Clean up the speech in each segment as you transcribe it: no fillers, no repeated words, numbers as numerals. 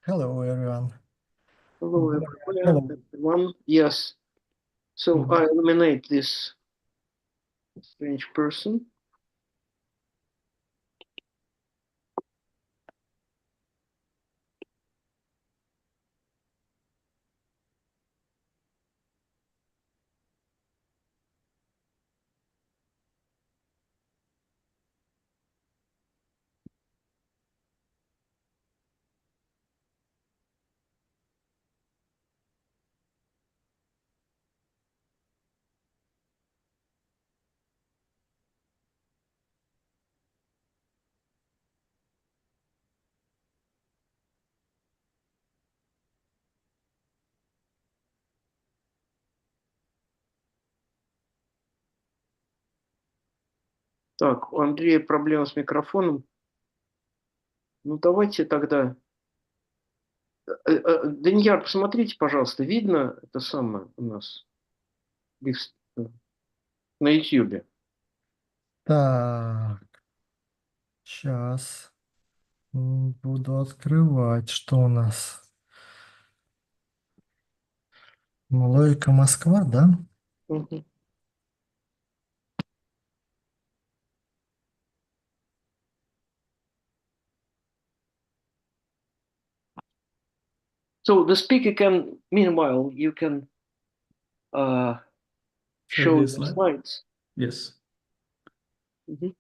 Hello, everyone. Hello, Hello. everyone. Yes. So I eliminate this strange person. Так, у Андрея проблема с микрофоном. Ну, давайте тогда... Данияр, посмотрите, пожалуйста, видно это самое у нас на YouTube? Так, сейчас буду открывать, что у нас. Логика Москва, да? Мгм. So the speaker can, meanwhile, you can show this the slide? slides. Yes. Мгм.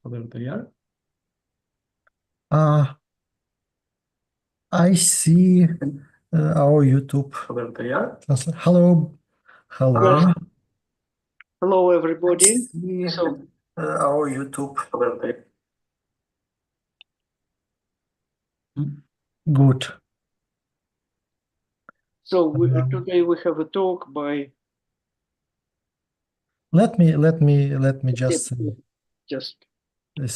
So there they are. I see our YouTube. So there they are. Hello. Hello. Hello, I everybody. see So our YouTube. So there they are. Good. so today we have a talk by... Let me just say Just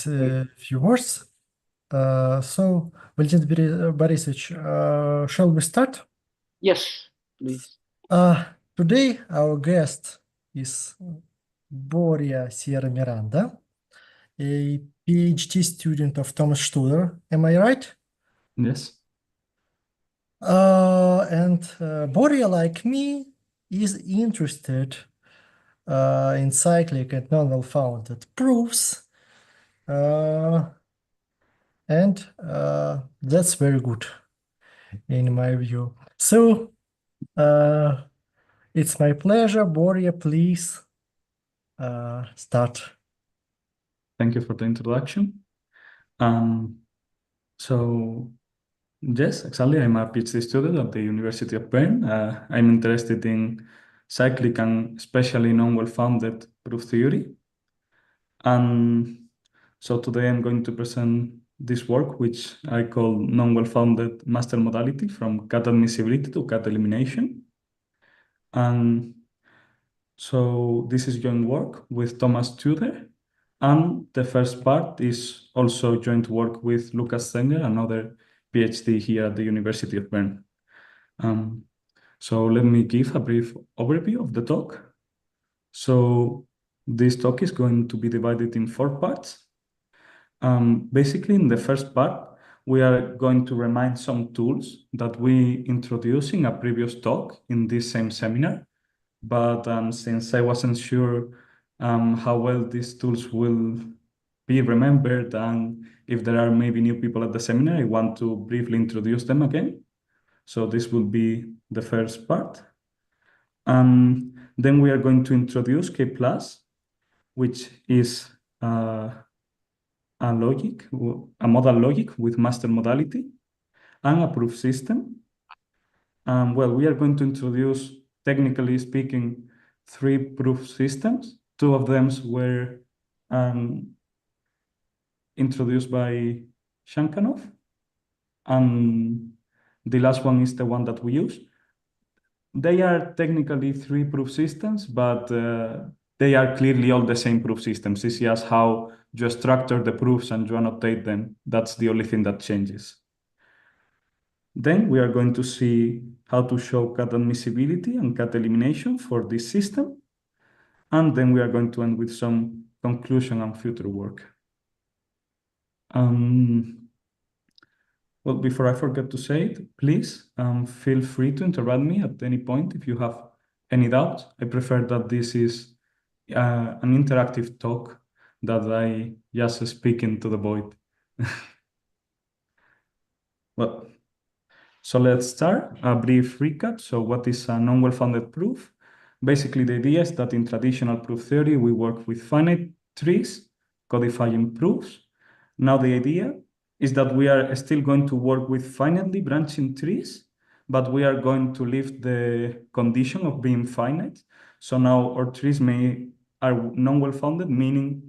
a few words. So, Valentin Борисович, shall we start? yes, please. Today our guest is Borja Sierra Miranda, a PhD student of Thomas Studer. Am I right? Yes. And Borja, like me, is interested in cyclic and non-wellfounded proofs. And that's very good in my view. So it's my pleasure. Borja, please start. Thank you for the introduction. So yes, exactly. I'm a PhD student at the University of Bern. I'm interested in cyclic and especially non-well-founded proof theory. And so today I'm going to present this work, which I call non-well-founded master modality from cat admissibility to cat elimination. And so this is joint work with Thomas Tudor. And the first part is also joint work with Lucas Zenger, another PhD here at the University of Bern. So let me give a brief overview of the talk. So this talk is going to be divided in 4 parts. Basically, in the first part, we are going to remind some tools that we introduced in a previous talk in this same seminar. But since I wasn't sure how well these tools will be remembered and if there are maybe new people at the seminar, I want to briefly introduce them again. So this will be the first part. Then we are going to introduce K+, which is a modal logic with master modality, and a proof system. Well, we are going to introduce, technically speaking, 3 proof systems. 2 of them were introduced by Shankanov, and the last one is the one that we use. They are technically 3 proof systems, but they are clearly all the same proof systems. It's just how you structure the proofs and you annotate them. That's the only thing that changes. Then we are going to see how to show cut admissibility and cut elimination for this system. And then we are going to end with some conclusion and future work. Well, before I forget to say it, please feel free to interrupt me at any point if you have any doubts. I prefer that this is an interactive talk that I just speak into the void. Well, so let's start a brief recap. So what is a non-well-founded proof? Basically, the idea is that in traditional proof theory, we work with finite trees, codifying proofs. Now the idea is that we are still going to work with finitely branching trees, but we are going to leave the condition of being finite. So now our trees are non-well-founded, meaning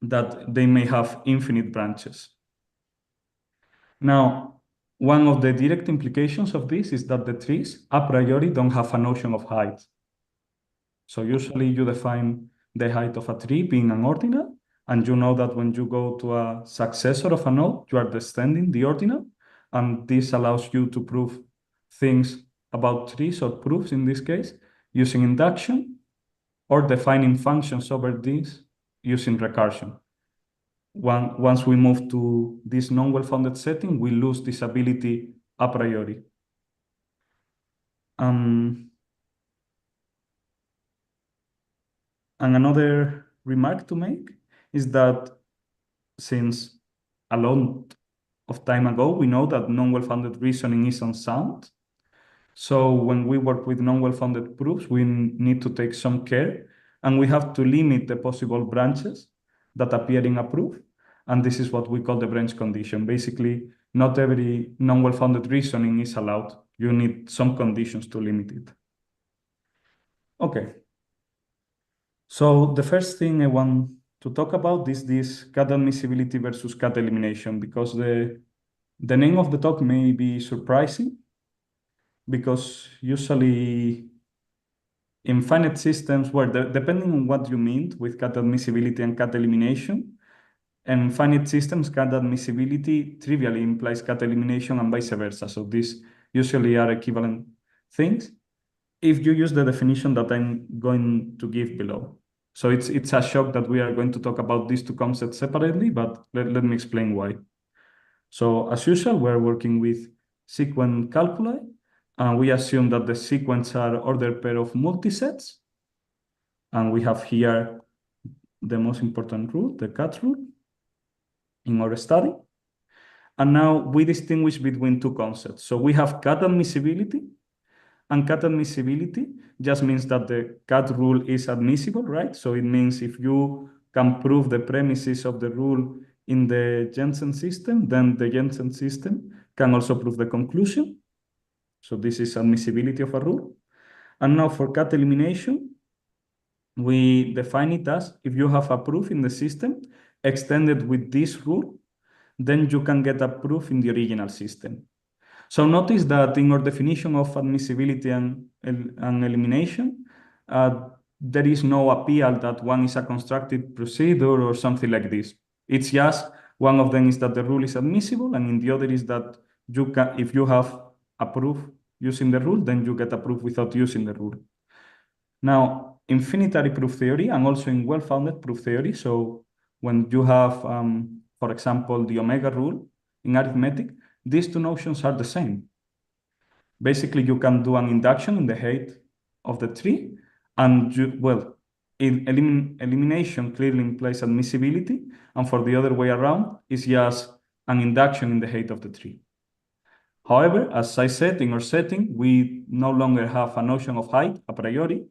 that they may have infinite branches. Now, one of the direct implications of this is that the trees a priori don't have a notion of height. So usually you define the height of a tree being an ordinal, and you know that when you go to a successor of a node, you are descending the ordinal, and this allows you to prove things about trees, or proofs in this case, using induction, or defining functions over this using recursion. Once we move to this non-well-founded setting, we lose this ability a priori. And another remark to make is that since a lot of time ago, we know that non-well-founded reasoning is unsound. So when we work with non-well-founded proofs, we need to take some care, and we have to limit the possible branches that appear in a proof. And this is what we call the branch condition. Basically, not every non-well-founded reasoning is allowed. You need some conditions to limit it. Okay. So the first thing I want to talk about is this cut admissibility versus cut elimination, because the name of the talk may be surprising, because usually in finite systems, where depending on what you mean with cut admissibility and cut elimination, in finite systems, cut admissibility trivially implies cut elimination and vice versa. So these usually are equivalent things if you use the definition that I'm going to give below. So it's a shock that we are going to talk about these two concepts separately, but let me explain why. So as usual, we're working with sequence calculi, and we assume that the sequence are ordered pair of multisets. And we have here the most important rule, the cut rule, in our study. And now we distinguish between two concepts. So we have cut admissibility, and cut admissibility just means that the cut rule is admissible, right? So it means if you can prove the premises of the rule in the Jensen system, then the Jensen system can also prove the conclusion. So this is admissibility of a rule. And now for cut elimination, we define it as if you have a proof in the system extended with this rule, then you can get a proof in the original system. So notice that in our definition of admissibility and elimination, there is no appeal that one is a constructed procedure or something like this. It's just one of them is that the rule is admissible, and in the other is that you can, if you have a proof using the rule, then you get a proof without using the rule. Now, infinitary proof theory and also in well-founded proof theory, so when you have, for example, the omega rule in arithmetic, these two notions are the same. Basically, you can do an induction in the height of the tree, and elimination clearly implies admissibility, and for the other way around, it's just an induction in the height of the tree. However, as I said, in our setting, we no longer have a notion of height a priori,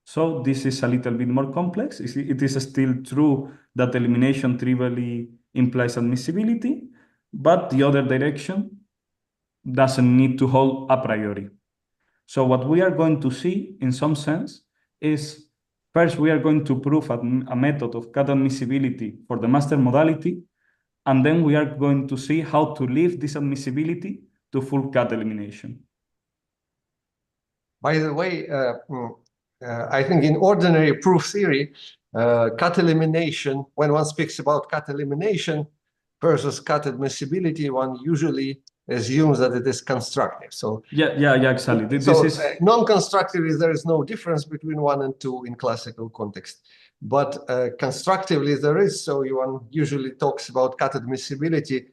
so this is a little bit more complex. It is still true that elimination trivially implies admissibility, but the other direction doesn't need to hold a priori. So what we are going to see, in some sense, is first we are going to prove a method of cut admissibility for the master modality, and then we are going to see how to leave this admissibility to full cut elimination. By the way, I think in ordinary proof theory, cut elimination, when one speaks about cut elimination, versus cut admissibility, one usually assumes that it is constructive. So yeah, exactly. This so is non-constructive is there is no difference between 1 and 2 in classical context. But constructively there is, so one usually talks about cut admissibility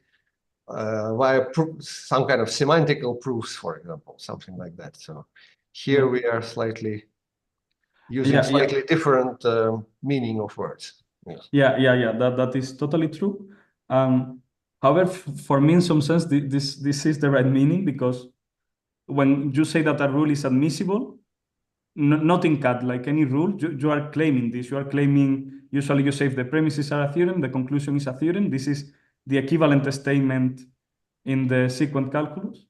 via some kind of semantical proofs, for example, something like that. So here we are slightly using slightly different meaning of words. Yes. Yeah. That is totally true. However, for me, in some sense, this is the right meaning, because when you say that a rule is admissible, not in CAD, like any rule, you are claiming this. You are claiming, usually you say if the premises are a theorem, the conclusion is a theorem. This is the equivalent statement in the sequent calculus,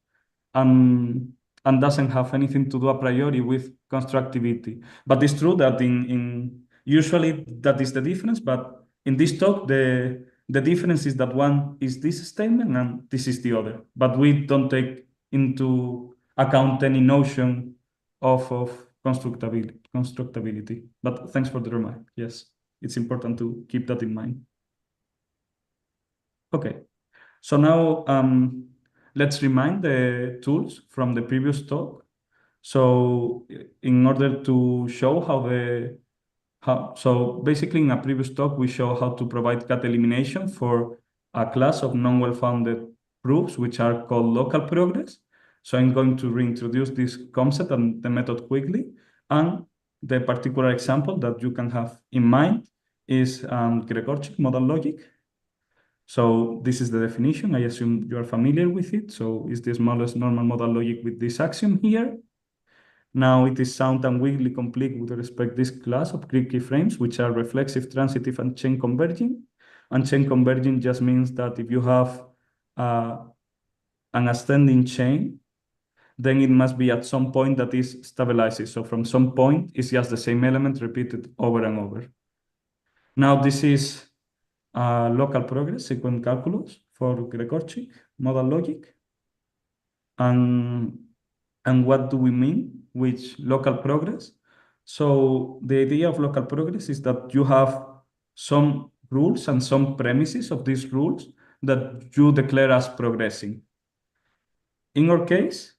and doesn't have anything to do a priori with constructivity. But it's true that in usually that is the difference. But in this talk, the difference is that one is this statement and this is the other. But we don't take into account any notion of constructability. But thanks for the remark. Yes, it's important to keep that in mind. Okay, so now let's remind the tools from the previous talk. So in order to show so basically in a previous talk, we show how to provide cut elimination for a class of non-well-founded proofs, which are called local progress. So I'm going to reintroduce this concept and the method quickly. And the particular example that you can have in mind is corecursion modal logic. So this is the definition. I assume you are familiar with it. So it's the smallest normal modal logic with this axiom here. Now it is sound and weakly complete with respect to this class of Greek keyframes, which are reflexive, transitive, and chain converging. And chain converging just means that if you have an ascending chain, then it must be at some point that is stabilized. So from some point, it's just the same element repeated over and over. Now this is local progress, sequent calculus for corecursion modal logic. And what do we mean with local progress? So the idea of local progress is that you have some rules and some premises of these rules that you declare as progressing. In our case,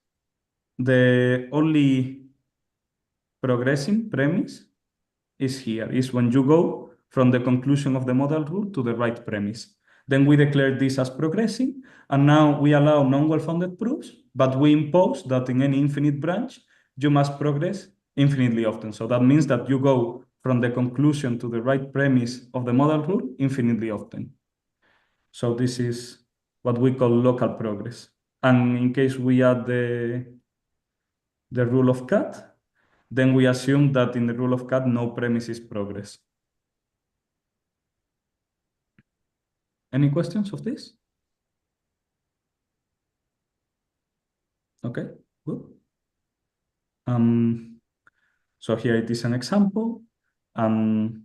the only progressing premise is here, is when you go from the conclusion of the modal rule to the right premise. Then we declare this as progressing, and now we allow non-well-founded proofs, but we impose that in any infinite branch, you must progress infinitely often. So that means that you go from the conclusion to the right premise of the modal rule infinitely often. So this is what we call local progress. And in case we add the rule of cut, then we assume that in the rule of cut, no premise is progress. Any questions of this? Okay, good. So here it is an example. The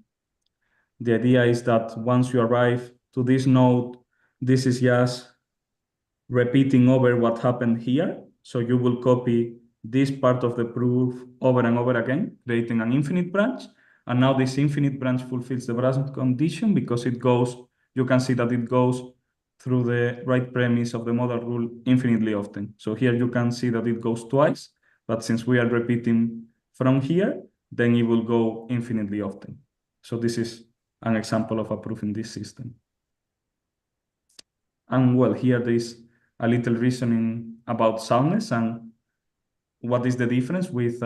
idea is that once you arrive to this node, this is just repeating over what happened here. So you will copy this part of the proof over and over again, creating an infinite branch. And now this infinite branch fulfills the branch condition because it goes, you can see that it goes through the right premise of the modal rule infinitely often. So here you can see that it goes twice, but since we are repeating from here, then it will go infinitely often. So this is an example of a proof in this system. And well, here there is a little reasoning about soundness and what is the difference with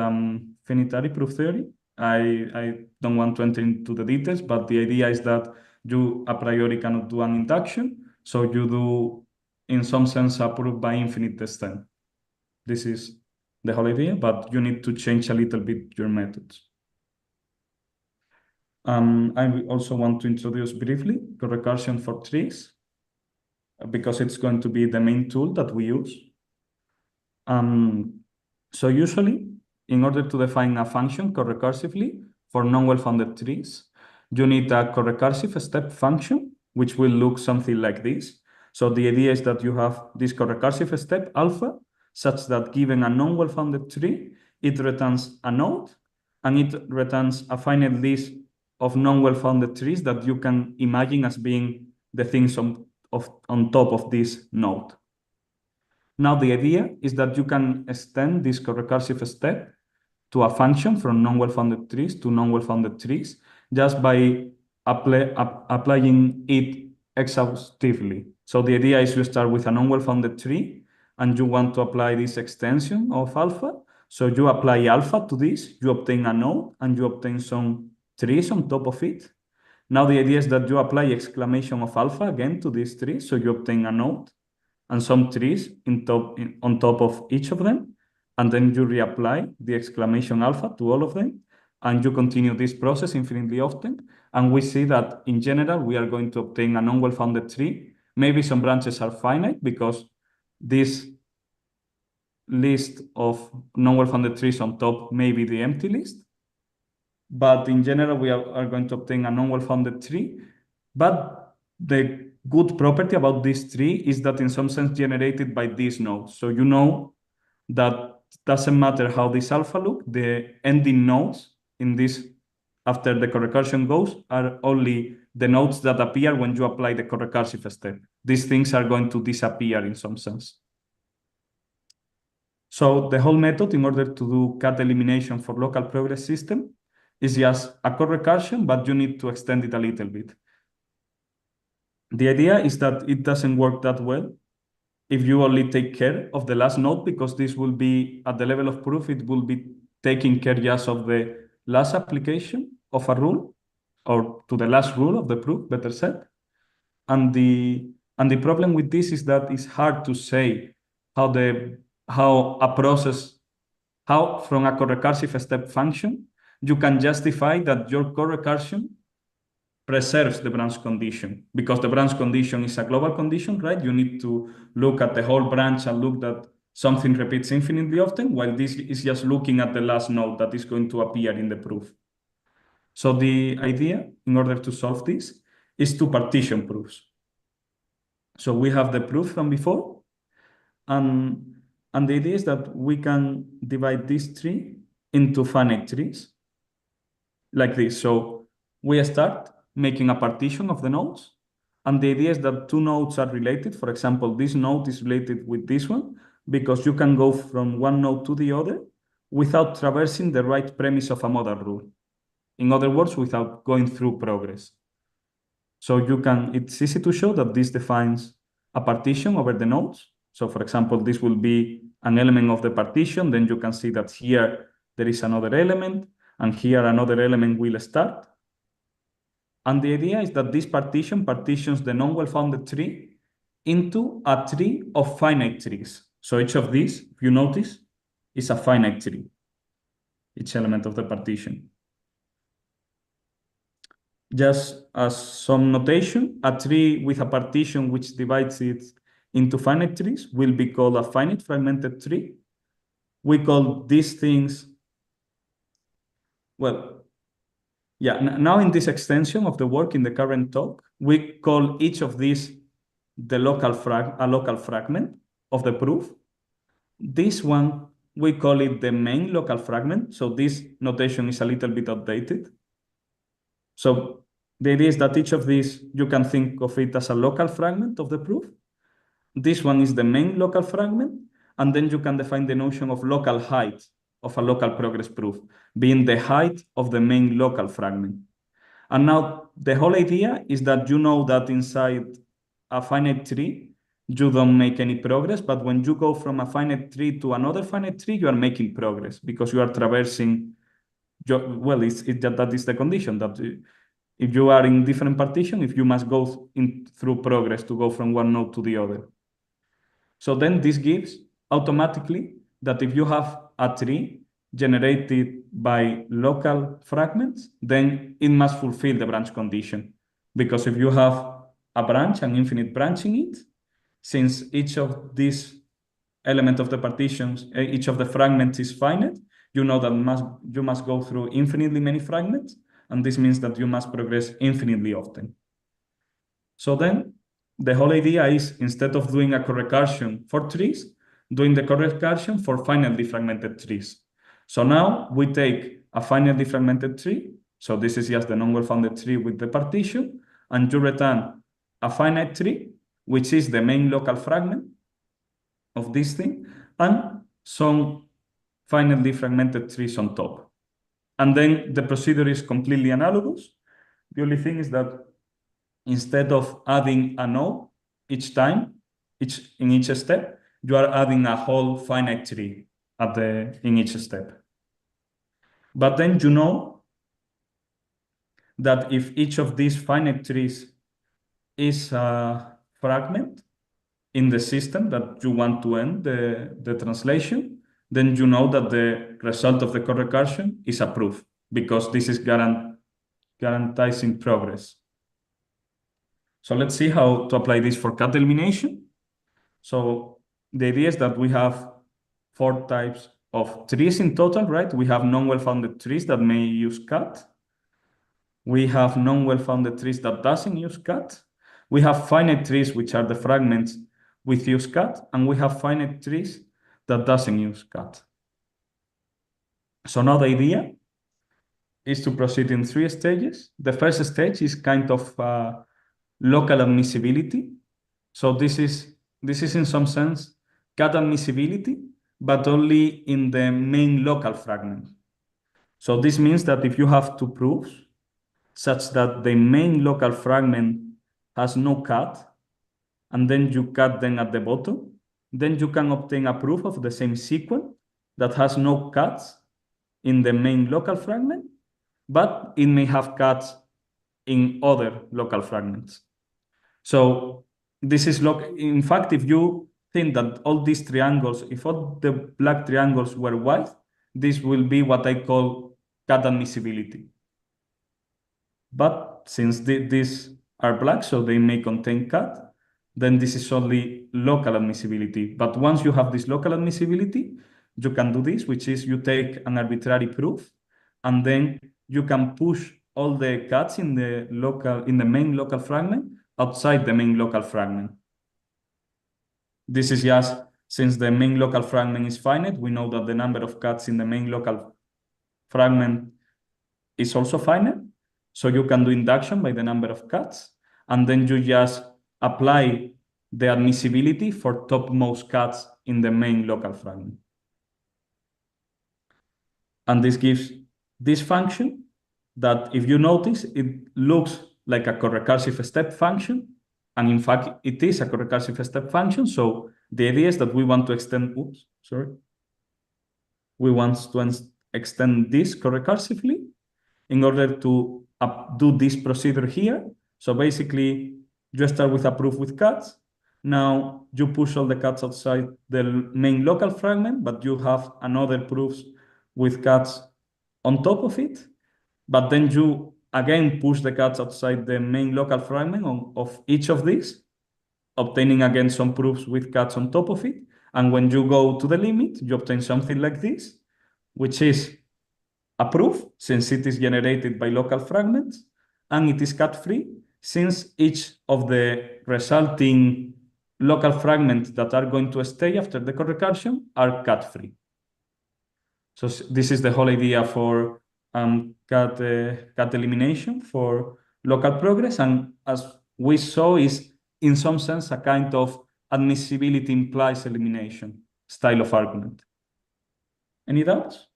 finitary proof theory. I don't want to enter into the details, but the idea is that you a priori cannot do an induction, so you do, in some sense, a proof by infinite extent. This is the whole idea, but you need to change a little bit your methods. I also want to introduce briefly corecursion for trees, because it's going to be the main tool that we use. So usually, in order to define a function corecursively for non-well-founded trees, you need a corecursive step function, which will look something like this. So the idea is that you have this corecursive step alpha, such that given a non-well-founded tree, it returns a node, and it returns a finite list of non-well-founded trees that you can imagine as being the things of on top of this node. Now the idea is that you can extend this recursive step to a function from non-well-founded trees to non-well-founded trees just by applying it exhaustively. So the idea is you start with a non-well-founded tree and you want to apply this extension of alpha. So you apply alpha to this, you obtain a node and you obtain some trees on top of it. Now the idea is that you apply exclamation of alpha again to this tree, so you obtain a node and some trees on top of each of them, and then you reapply the exclamation alpha to all of them, and you continue this process infinitely often, and we see that in general we are going to obtain a non-well-founded tree. Maybe some branches are finite because this list of non-well-founded trees on top may be the empty list, but in general we are going to obtain a non-well-founded tree. But the good property about this tree is that in some sense generated by these nodes. So you know that doesn't matter how this alpha look, the ending nodes in this after the corecursion goes are only the nodes that appear when you apply the corecursive step. These things are going to disappear in some sense. So the whole method, in order to do cat elimination for local progress system, is just a corecursion, but you need to extend it a little bit. The idea is that it doesn't work that well if you only take care of the last node, because this will be at the level of proof, it will be taking care just of the last application of a rule, or to the last rule of the proof, better said. And the problem with this is that it's hard to say how from a corecursive step function you can justify that your corecursion preserves the branch condition, because the branch condition is a global condition, right? You need to look at the whole branch and look that something repeats infinitely often, while this is just looking at the last node that is going to appear in the proof. So the idea, in order to solve this, is to partition proofs. So we have the proof from before, and the idea is that we can divide this tree into finite trees like this. So we start making a partition of the nodes, and the idea is that two nodes are related. For example, this node is related with this one because you can go from one node to the other without traversing the right premise of a modal rule. In other words, without going through progress. So it's easy to show that this defines a partition over the nodes. So for example, this will be an element of the partition. Then you can see that here there is another element, and here another element will start. And the idea is that this partition partitions the non-well-founded tree into a tree of finite trees. So each of these, if you notice, is a finite tree, each element of the partition. Just as some notation, a tree with a partition which divides it into finite trees will be called a finite fragmented tree. We call these things, well, yeah, now in this extension of the work in the current talk, we call each of these a local fragment of the proof. This one, we call it the main local fragment. So this notation is a little bit outdated. So the idea is that each of these, you can think of it as a local fragment of the proof. This one is the main local fragment, and then you can define the notion of local height of a local progress proof, being the height of the main local fragment. And now the whole idea is that you know that inside a finite tree, you don't make any progress, but when you go from a finite tree to another finite tree, you are making progress because you are traversing, well, that is the condition, that if you are in different partition, if you must go through progress to go from one node to the other. So then this gives automatically that if you have a tree generated by local fragments, then it must fulfill the branch condition. Because if you have a branch, an infinite branch in it, since each of these elements of the partitions, each of the fragments is finite, you know that you must go through infinitely many fragments, and this means that you must progress infinitely often. So then the whole idea is, instead of doing a corecursion for trees, doing the corecursion for finitely fragmented trees. So now we take a finitely fragmented tree. So this is just the non-well-founded tree with the partition, and you return a finite tree which is the main local fragment of this thing, and some finitely fragmented trees on top. And then the procedure is completely analogous. The only thing is that instead of adding a node each time, in each step, you are adding a whole finite tree in each step. But then you know that if each of these finite trees is a fragment in the system that you want to end the translation, then you know that the result of the corecursion is a proof, because this is guaranteeing progress. So let's see how to apply this for cut elimination. So the idea is that we have 4 types of trees in total, right? We have non-well-founded trees that may use cut. We have non-well-founded trees that doesn't use cut. We have finite trees, which are the fragments with use cut, and we have finite trees that doesn't use cut. So now the idea is to proceed in 3 stages. The first stage is kind of local admissibility. So this is in some sense cut admissibility, but only in the main local fragment. So this means that if you have 2 proofs such that the main local fragment has no cut, and then you cut them at the bottom, then you can obtain a proof of the same sequence that has no cuts in the main local fragment, but it may have cuts in other local fragments. So this is in fact, if you think that all these triangles, if all the black triangles were white, this will be what I call cut admissibility. But since these are black, so they may contain cut, then this is only local admissibility. But once you have this local admissibility, you can do this, which is you take an arbitrary proof, and then you can push all the cuts in the main local fragment outside the main local fragment. This is just, since the main local fragment is finite, we know that the number of cuts in the main local fragment is also finite. So you can do induction by the number of cuts, and then you just apply the admissibility for topmost cuts in the main local fragment. And this gives this function that, if you notice, it looks like a corecursive step function. And in fact, it is a corecursive step function. So the idea is that we want to extend, we want to extend this corecursively in order to do this procedure here. So basically, you start with a proof with cuts. Now you push all the cuts outside the main local fragment, but you have another proofs with cuts on top of it. But then you again push the cuts outside the main local fragment of each of these, obtaining again some proofs with cuts on top of it. And when you go to the limit, you obtain something like this, which is a proof, since it is generated by local fragments, and it is cut-free, since each of the resulting local fragments that are going to stay after the corecursion are cut-free. So this is the whole idea for cut elimination for local progress, and as we saw, is in some sense a kind of admissibility implies elimination style of argument. Any doubts?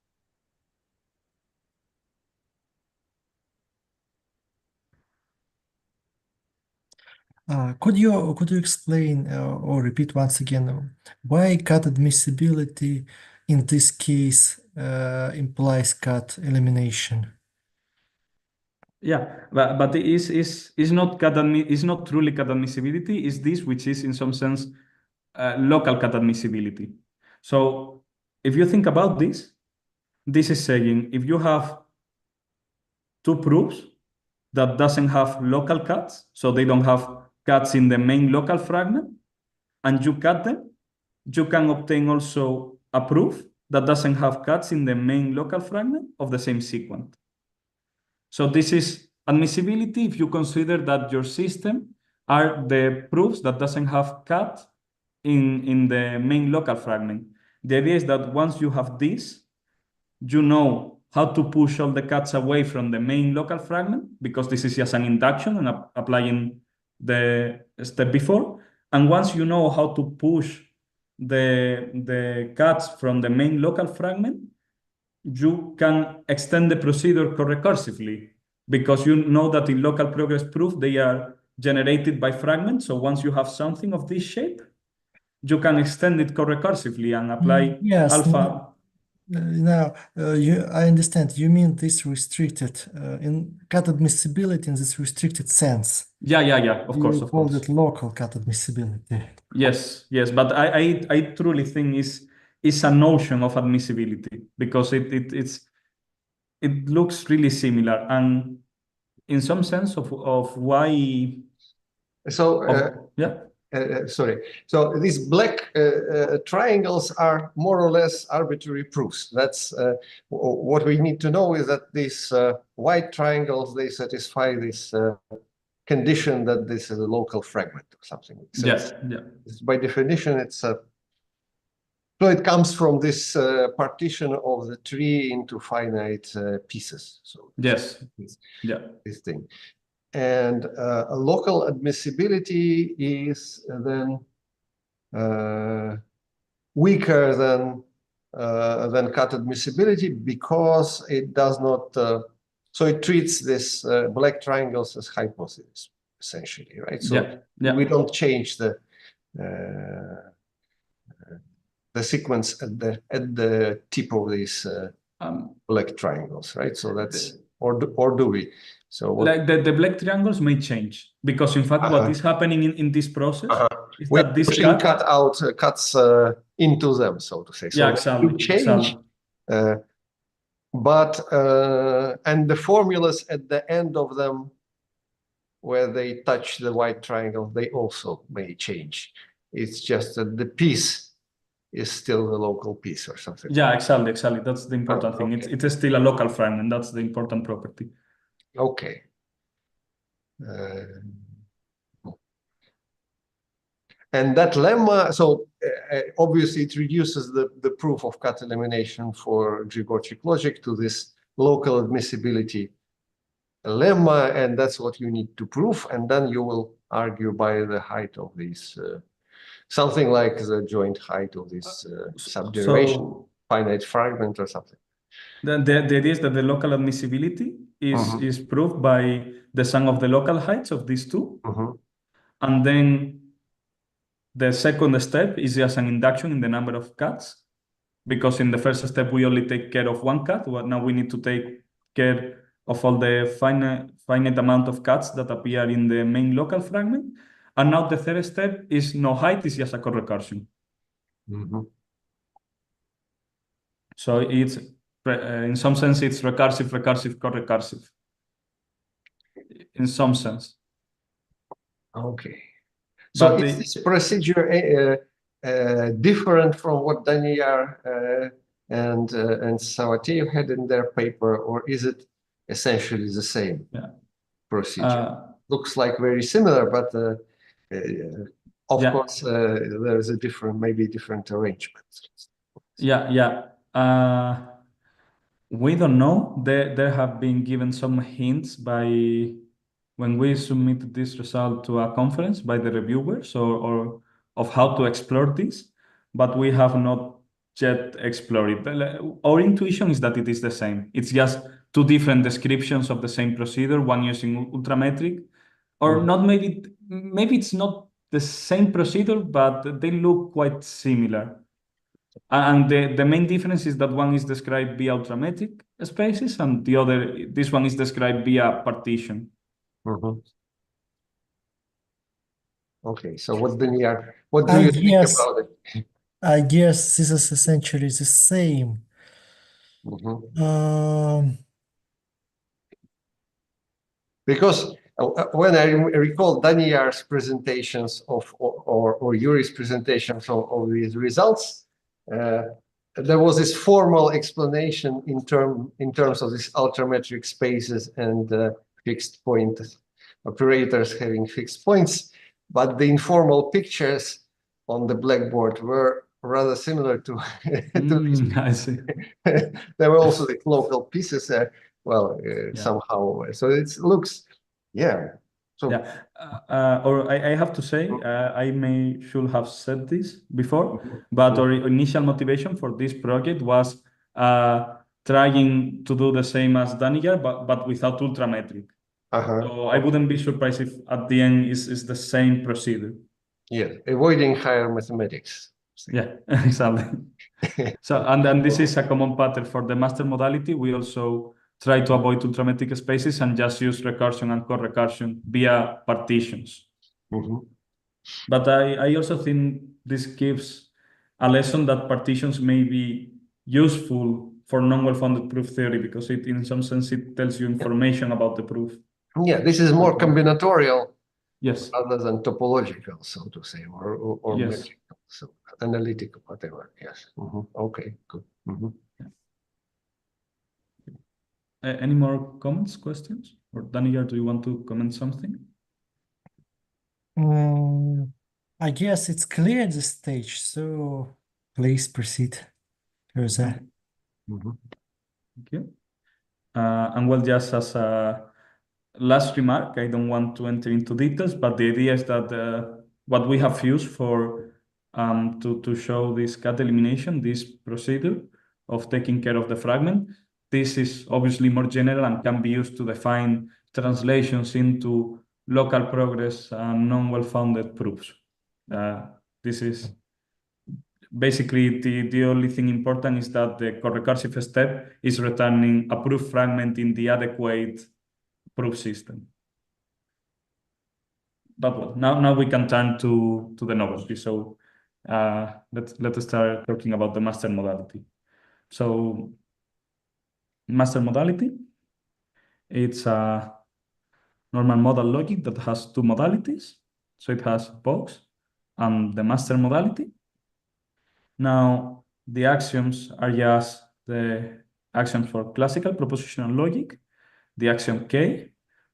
Could you explain or repeat once again why cut admissibility in this case implies cut elimination? Yeah, but it is not is not truly cut admissibility. Is this which is in some sense local cut admissibility. So if you think about this, this is saying if you have 2 proofs that doesn't have local cuts, so they don't have cuts in the main local fragment, and you cut them, you can obtain also a proof that doesn't have cuts in the main local fragment of the same sequence. So this is admissibility if you consider that your system are the proofs that doesn't have cut in the main local fragment. The idea is that once you have this, you know how to push all the cuts away from the main local fragment, because this is just an induction and applying the step before. And once you know how to push the cuts from the main local fragment, you can extend the procedure co-recursively, because you know that in local progress proof, they are generated by fragments. So once you have something of this shape, you can extend it co-recursively and apply Yes. alpha. I understand. You mean this restricted in cut admissibility in this restricted sense. Yeah. Of course, You of call course. it local cut admissibility. Yes. But I truly think it's a notion of admissibility, because it looks really similar, and in some sense of why. So, Yeah. sorry. So these black triangles are more or less arbitrary proofs. That's what we need to know, is that these white triangles, they satisfy this condition that this is a local fragment or something. So it's, by definition, it's a. So it comes from this partition of the tree into finite pieces. So Yes. This thing. And a local admissibility is then weaker than cut admissibility, because it does not. So it treats this black triangles as hypotheses, essentially, right? So we don't change the sequence at the tip of these black triangles, right? So that's or do we? So like the black triangles may change, because in fact what is happening in this process is that this cuts into them, so to say. So exactly. You change, but and the formulas at the end of them, where they touch the white triangle, they also may change. It's just that the piece is still the local piece or something. Yeah, exactly. That's the important thing. Okay. It is still a local fragment. That's the important property. Okay. And that lemma, so obviously it reduces the proof of cut elimination for Grigorchik logic to this local admissibility lemma, and that's what you need to prove. And then you will argue by the height of these, something like the joint height of this subderivation, finite fragment or something. The idea is that the local admissibility is proved by the sum of the local heights of these two. And then the second step is just an induction in the number of cuts, because in the first step we only take care of one cut. Well, now we need to take care of all the finite amount of cuts that appear in the main local fragment. And now the third step is no height, is just a corecursion. So it's in some sense it's recursive, co-recursive. In some sense. Okay. So is this procedure different from what Daniar and Savateev had in their paper, or is it essentially the same procedure? Looks like very similar, but of course there is a maybe different arrangement. We don't know. There have been given some hints by when we submitted this result to a conference by the reviewers, or of how to explore this, but we have not yet explored it. Our intuition is that it is the same. It's just two different descriptions of the same procedure, one using ultrametric, or not. Maybe it's not the same procedure, but they look quite similar. And the main difference is that one is described via ultrametric spaces, and this one is described via partition. Okay, so what do you think about it? I guess this is essentially the same. Because when I recall Daniar's presentations or Yuri's presentations of these results, there was this formal explanation in terms of these ultrametric spaces and fixed point operators having fixed points, but the informal pictures on the blackboard were rather similar to these. I see. There were also the local pieces there. Well, somehow, so it looks, So Yeah, or I have to say, I should have said this before, but our initial motivation for this project was trying to do the same as Daniger, but without ultrametric. So I wouldn't be surprised if at the end is the same procedure. yeah, avoiding higher mathematics. Yeah, exactly. So, and then this is a common pattern for the master modality. We also try to avoid ultrametric spaces and just use recursion and co-recursion via partitions. Mhm. But I also think this gives a lesson that partitions may be useful for non-well-founded proof theory because it, in some sense, it tells you information about the proof. Yeah, this is more combinatorial Yes. rather than topological, so to say, or Yes. metrical, so analytical, whatever. Yes. Okay, good. Any more comments, questions? Or Daniel, do you want to comment something? I guess it's clear at this stage, so please proceed further. Thank you. And well, just as a last remark, I don't want to enter into details, but the idea is that what we have used for to show this cut elimination, this procedure of taking care of the fragment, this is obviously more general and can be used to define translations into local progress and non-well-founded proofs. This is basically the only thing important is that the co-recursive step is returning a proof fragment in the adequate proof system. But well, now we can turn to the novelty. So let's start talking about the master modality. So master modality, it's a normal modal logic that has two modalities. So it has box and the master modality. Now the axioms are just the axioms for classical propositional logic, the axiom K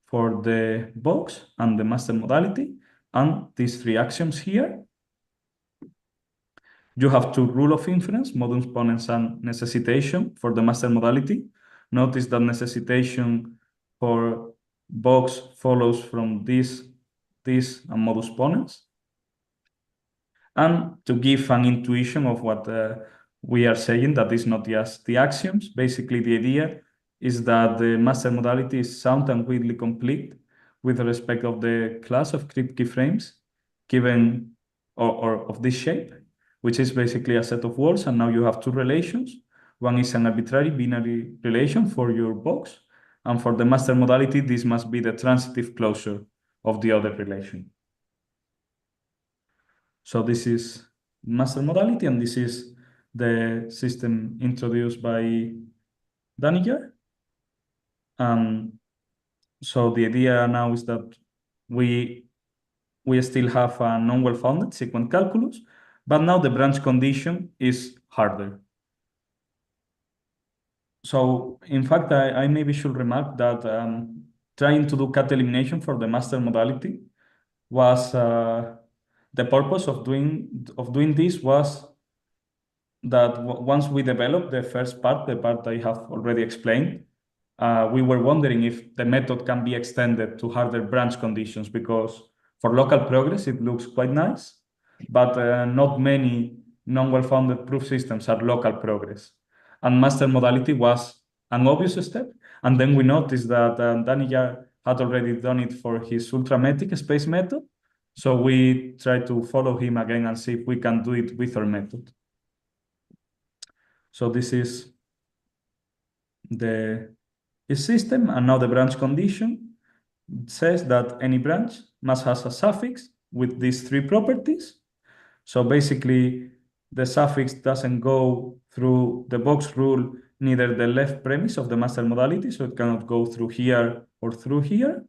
for the box and the master modality, and these three axioms here. You have two rule of inference, modus ponens and necessitation for the master modality. Notice that necessitation for box follows from this and modus ponens. And to give an intuition of what we are saying, that is not just the axioms. Basically, the idea is that the master modality is sound and widely complete with respect of the class of crypt keyframes given or of this shape, which is basically a set of walls. And now you have two relations. One is an arbitrary binary relation for your box. And for the master modality, this must be the transitive closure of the other relation. So this is master modality, and this is the system introduced by Daniger. So the idea now is that we still have a non-well-founded sequent calculus, but now the branch condition is harder. So in fact, I maybe should remark that trying to do cut elimination for the master modality was the purpose of doing this was that once we developed the first part, the part I have already explained, we were wondering if the method can be extended to harder branch conditions, because for local progress, it looks quite nice, but not many non-well-founded proof systems are local progress. And master modality was an obvious step. And then we noticed that Daniel had already done it for his ultrametric space method. So we tried to follow him again and see if we can do it with our method. So this is the system, and now the branch condition says that any branch must have a suffix with these three properties. So basically, the suffix doesn't go through the box rule, neither the left premise of the master modality, so it cannot go through here or through here.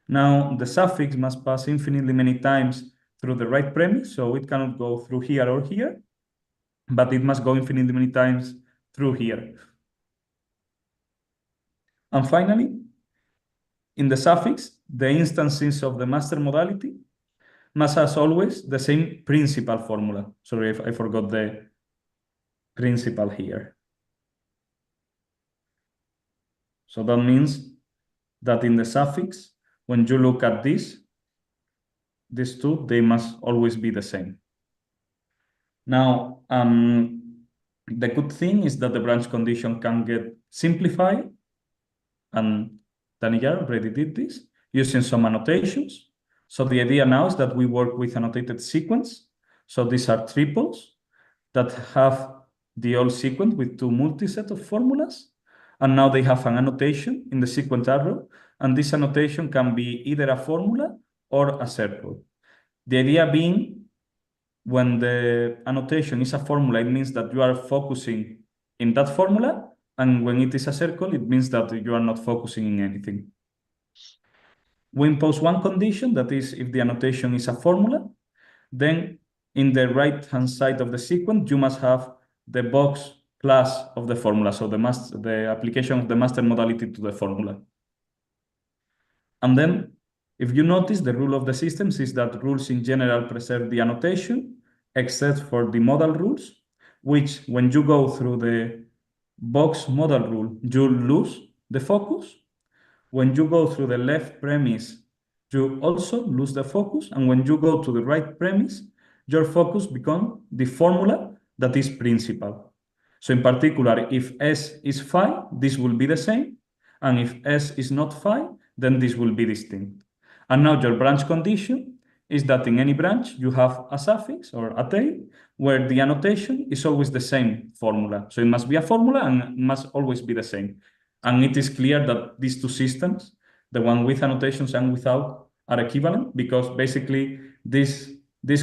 Now, the suffix must pass infinitely many times through the right premise, so it cannot go through here or here, but it must go infinitely many times through here. And finally, in the suffix, the instances of the master modality must have always the same principal formula. Sorry if I forgot the principal here. So that means that in the suffix, when you look at these two, they must always be the same. Now, the good thing is that the branch condition can get simplified, and Daniel already did this using some annotations. So the idea now is that we work with annotated sequence. So these are triples that have the old sequence with two multiset of formulas. And now they have an annotation in the sequence arrow. And this annotation can be either a formula or a circle. The idea being, when the annotation is a formula, it means that you are focusing in that formula. And when it is a circle, it means that you are not focusing in anything. We impose one condition, that is, if the annotation is a formula, then in the right-hand side of the sequence, you must have the box class of the formula, so the application of the master modality to the formula. And then, if you notice, the rule of the systems is that rules in general preserve the annotation, except for the modal rules, which when you go through the box modal rule, you lose the focus. When you go through the left premise, you also lose the focus. And when you go to the right premise, your focus becomes the formula that is principal. So in particular, if S is phi, this will be the same. And if S is not phi, then this will be distinct. And now your branch condition is that in any branch, you have a suffix or a tail where the annotation is always the same formula. So it must be a formula and must always be the same. And it is clear that these two systems, the one with annotations and without, are equivalent, because basically this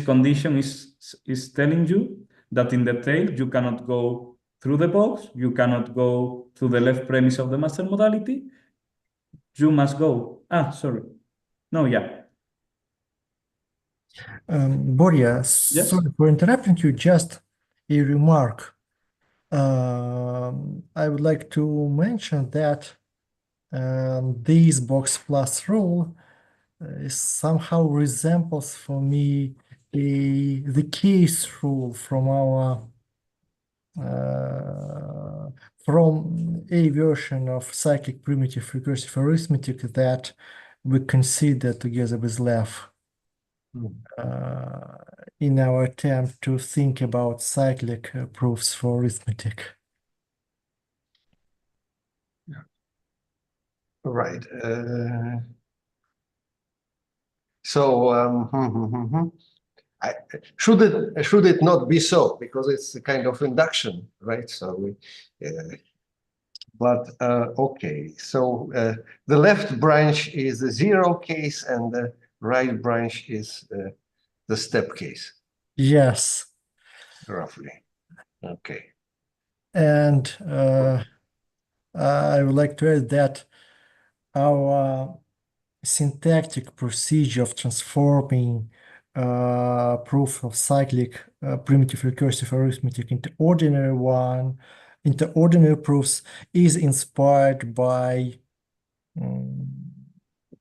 condition is telling you that in the tail you cannot go through the box, you cannot go through the left premise of the master modality, you must go. Borja, Yes? sorry for interrupting you, just a remark. I would like to mention that this box plus rule somehow resembles for me the case rule from our from a version of cyclic primitive recursive arithmetic that we consider together with Lev in our attempt to think about cyclic proofs for arithmetic. Right. Should it not be so, because it's a kind of induction, right? So okay. So the left branch is the zero case, and the right branch is the step case. Yes. Roughly. Okay. And I would like to add that our syntactic procedure of transforming proof of cyclic primitive recursive arithmetic into ordinary proofs is inspired by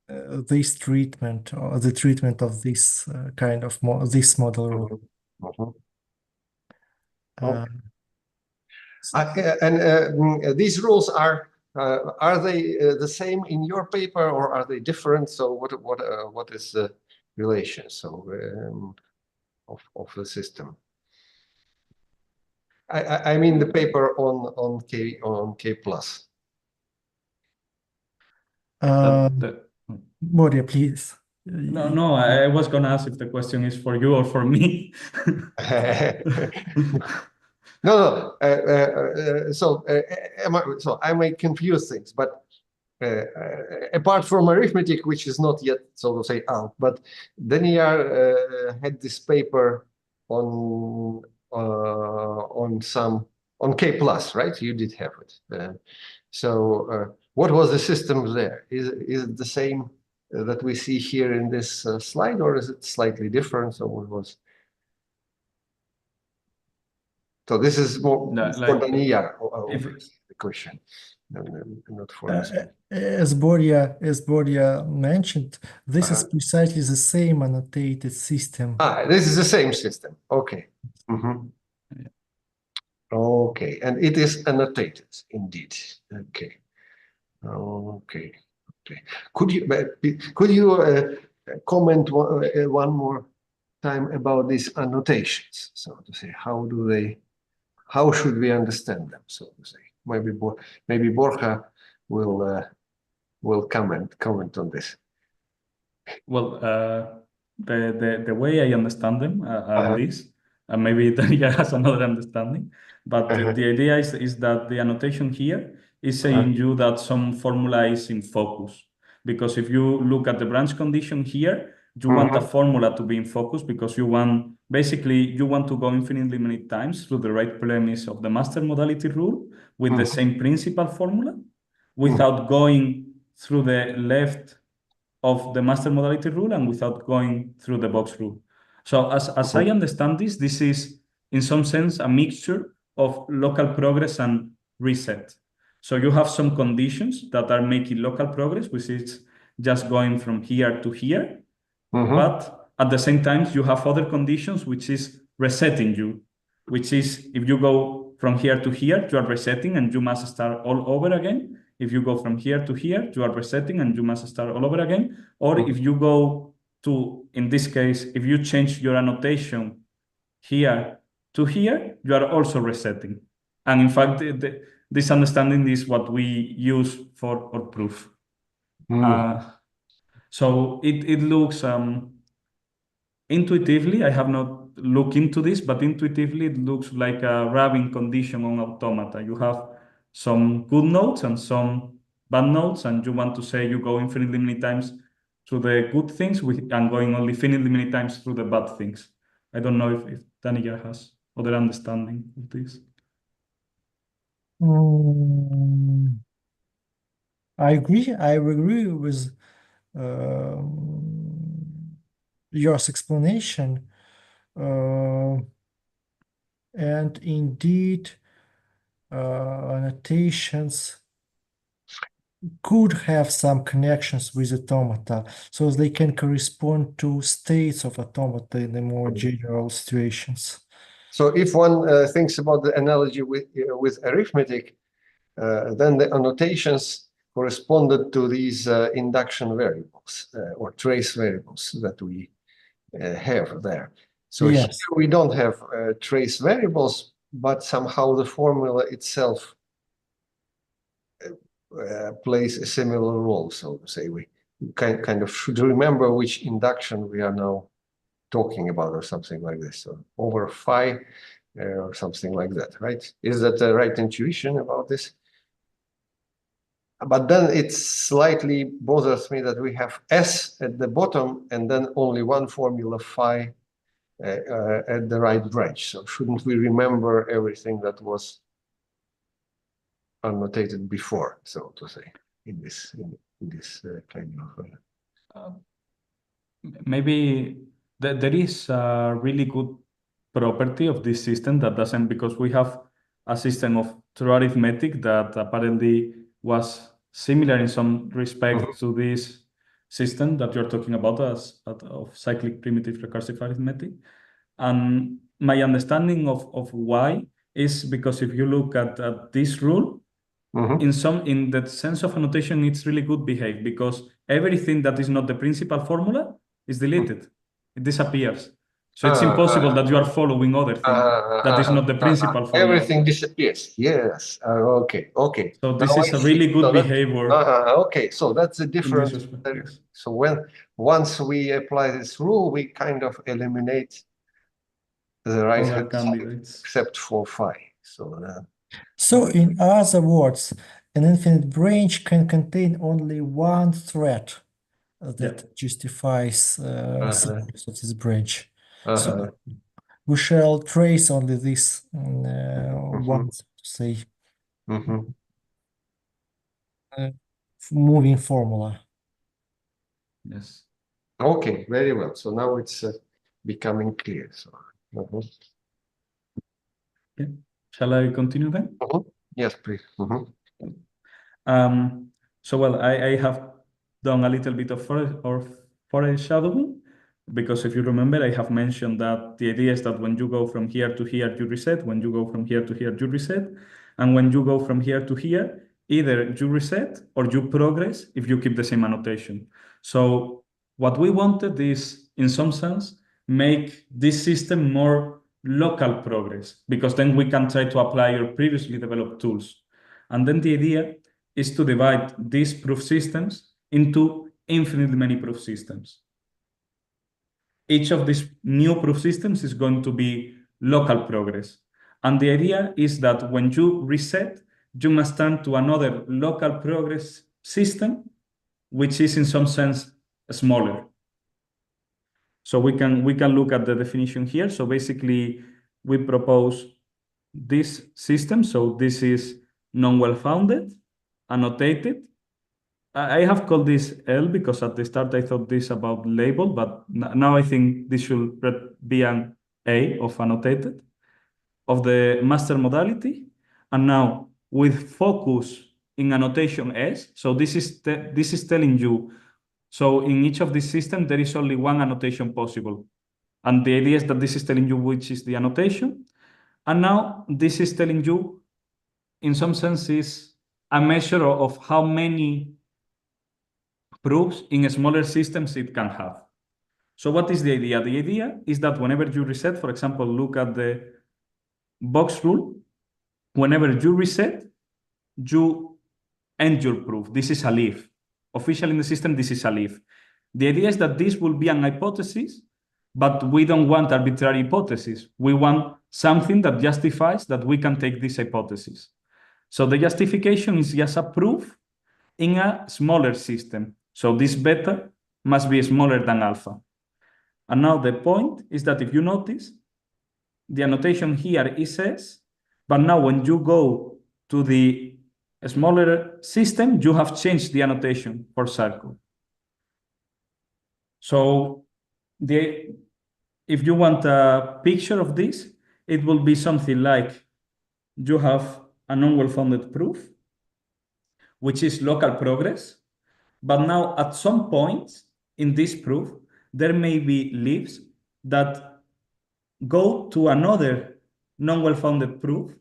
this treatment, or the treatment of this kind of this model rule. And these rules are they the same in your paper, or are they different? So what is the relation of the system? I mean the paper on K plus. Borja, please. No, I was going to ask if the question is for you or for me. No. So I may confuse things, but apart from arithmetic, which is not yet, so to say, out, but Daniel had this paper on K plus, right? You did have it. What was the system there? Is it the same that we see here in this slide, or is it slightly different? So what was? So this is more for Daniel, the question, not for us. As Borja mentioned, this is precisely the same annotated system. This is the same system. Okay. Okay, and it is annotated indeed. Okay. Okay. Could you comment one more time about these annotations? So to say, how should we understand them? So to say, maybe Borja will comment on this. Well, the way I understand them are this, and maybe Tanya has another understanding, but the idea is that the annotation here is saying you that some formula is in focus. Because if you look at the branch condition here, you want a formula to be in focus because you want to go infinitely many times through the right premise of the master modality rule with the same principal formula without going through the left of the master modality rule and without going through the box rule. So as I understand this is in some sense a mixture of local progress and reset. So you have some conditions that are making local progress, which is just going from here to here. But at the same time, you have other conditions, which is resetting you, which is if you go from here to here, you are resetting and you must start all over again. If you go from here to here, you are resetting and you must start all over again. Or if you go to, in this case, if you change your annotation here to here, you are also resetting. And in fact, this understanding is what we use for our proof. So it looks intuitively, I have not looked into this, but intuitively it looks like a wrapping condition on automata. You have some good nodes and some bad nodes, and you want to say you go infinitely many times through the good things and going only infinitely many times through the bad things. I don't know if Tanya has other understanding of this. I agree with your explanation, and indeed annotations could have some connections with automata, so they can correspond to states of automata in the more general situations. So if one thinks about the analogy with arithmetic, then the annotations corresponded to these induction variables or trace variables that we have there. So Yes. here we don't have trace variables, but somehow the formula itself plays a similar role. So to say, we kind of should remember which induction we are now talking about or something like this. So over phi or something like that, right? Is that the right intuition about this? But then it slightly bothers me that we have S at the bottom and then only one formula phi at the right branch. So shouldn't we remember everything that was annotated before, so to say, in this kind of maybe there is a really good property of this system that doesn't, because we have a system of true arithmetic that apparently was similar in some respect to this system that you're talking about of cyclic primitive recursive arithmetic. And my understanding of why is because if you look at this rule, in that sense of annotation, it's really good behaved because everything that is not the principal formula is deleted. It disappears. So it's impossible that you are following other things that is not the principal formula. Everything disappears. Yes. Okay. So this is a really good behavior. Okay. So that's the difference. Yes. So once we apply this rule, we kind of eliminate the right hand candidates except for phi. So in other words, an infinite branch can contain only one thread that justifies support of this branch. So we shall trace only this one, so to say, moving formula. Yes. Okay, very well. So now it's becoming clear. So. Okay. Shall I continue then? Yes, please. So well, I have done a little bit of foreshadowing, because if you remember, I have mentioned that the idea is that when you go from here to here, you reset. When you go from here to here, you reset. And when you go from here to here, either you reset or you progress if you keep the same annotation. So what we wanted is, in some sense, make this system more local progress, because then we can try to apply your previously developed tools. And then the idea is to divide these proof systems into infinitely many proof systems. Each of these new proof systems is going to be local progress. And the idea is that when you reset, you must turn to another local progress system, which is in some sense smaller. So we can look at the definition here. So basically, we propose this system. So this is non-well-founded, annotated. I have called this L because at the start I thought this about label, but now I think this should be an A of annotated, of the master modality. And now with focus in annotation S, so this is telling you, so in each of these systems, there is only one annotation possible. And the idea is that this is telling you which is the annotation. And now this is telling you, in some sense, is a measure of how many proofs in smaller systems it can have. So what is the idea? The idea is that whenever you reset, for example, look at the box rule. Whenever you reset, you end your proof. This is a leaf. Officially in the system, this is a leaf. The idea is that this will be an hypothesis, but we don't want arbitrary hypothesis. We want something that justifies that we can take this hypothesis. So the justification is just a proof in a smaller system. So this beta must be smaller than alpha. And now the point is that if you notice, the annotation here is S, but now when you go to the smaller system, you have changed the annotation for circle. So if you want a picture of this, it will be something like you have a non-well-founded proof, which is local progress. But now at some point in this proof, there may be leaves that go to another non-well-founded proof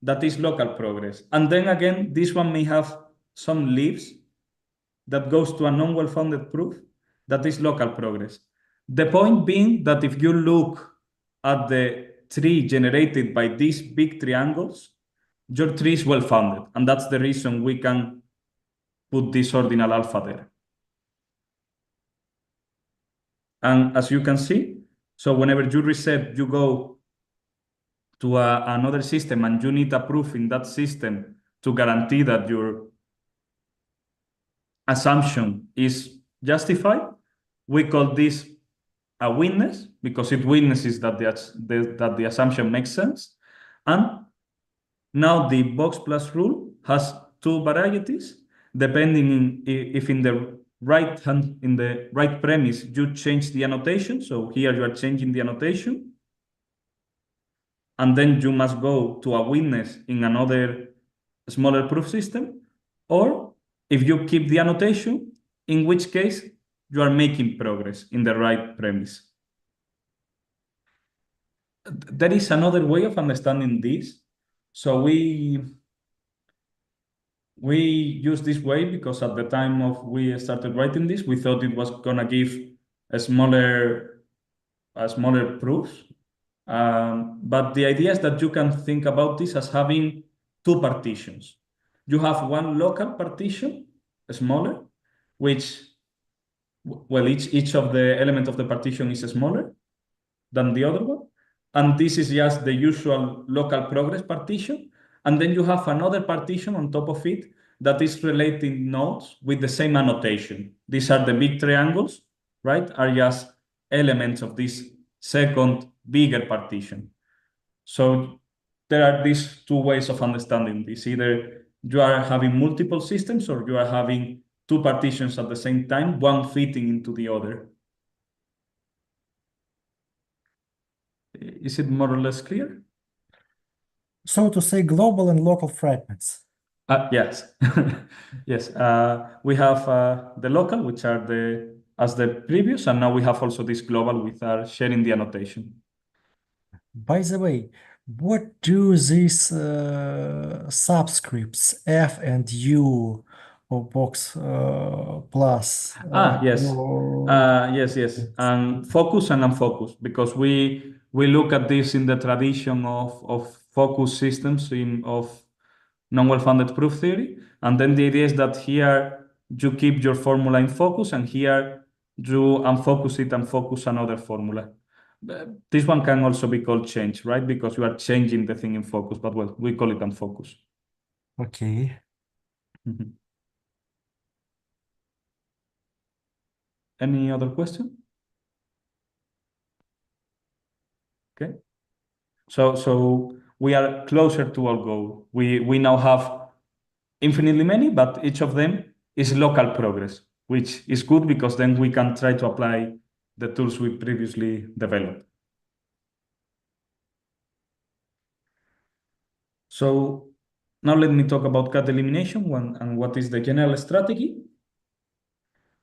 that is local progress. And then again, this one may have some leaves that goes to a non-well-founded proof that is local progress. The point being that if you look at the tree generated by these big triangles, your tree is well-founded. And that's the reason we can put this ordinal alpha there. And as you can see, so whenever you reset, you go to another system and you need a proof in that system to guarantee that your assumption is justified. We call this a witness because it witnesses that the assumption makes sense. And now the box plus rule has two varieties, depending if in the right premise you change the annotation. So here you are changing the annotation. And then you must go to a witness in another smaller proof system. Or if you keep the annotation, in which case you are making progress in the right premise. There is another way of understanding this. So we use this way because at the time we started writing this, we thought it was gonna give a smaller proofs. But the idea is that you can think about this as having two partitions. You have one local partition, smaller, which, well, each of the element of the partition is smaller than the other one. And this is just the usual local progress partition. And then you have another partition on top of it that is relating nodes with the same annotation. These are the big triangles, right? Are just elements of this second bigger partition. So there are these two ways of understanding this. Either you are having multiple systems or you are having two partitions at the same time, one fitting into the other. Is it more or less clear? So to say global and local fragments. Yes. Yes. We have the local, which are as the previous, and now we have also this global with our sharing the annotation. By the way, what do these subscripts F and U of box plus Yes. do? Yes. And focus and unfocus, because we look at this in the tradition of focus systems of non-well-founded proof theory. And then the idea is that here you keep your formula in focus, and here you unfocus it and focus another formula. This one can also be called change, right? Because you are changing the thing in focus, but well, we call it unfocus. Okay. Any other question? Okay. So we are closer to our goal. We now have infinitely many, but each of them is local progress, which is good because then we can try to apply the tools we previously developed. So now let me talk about cut elimination and what is the general strategy.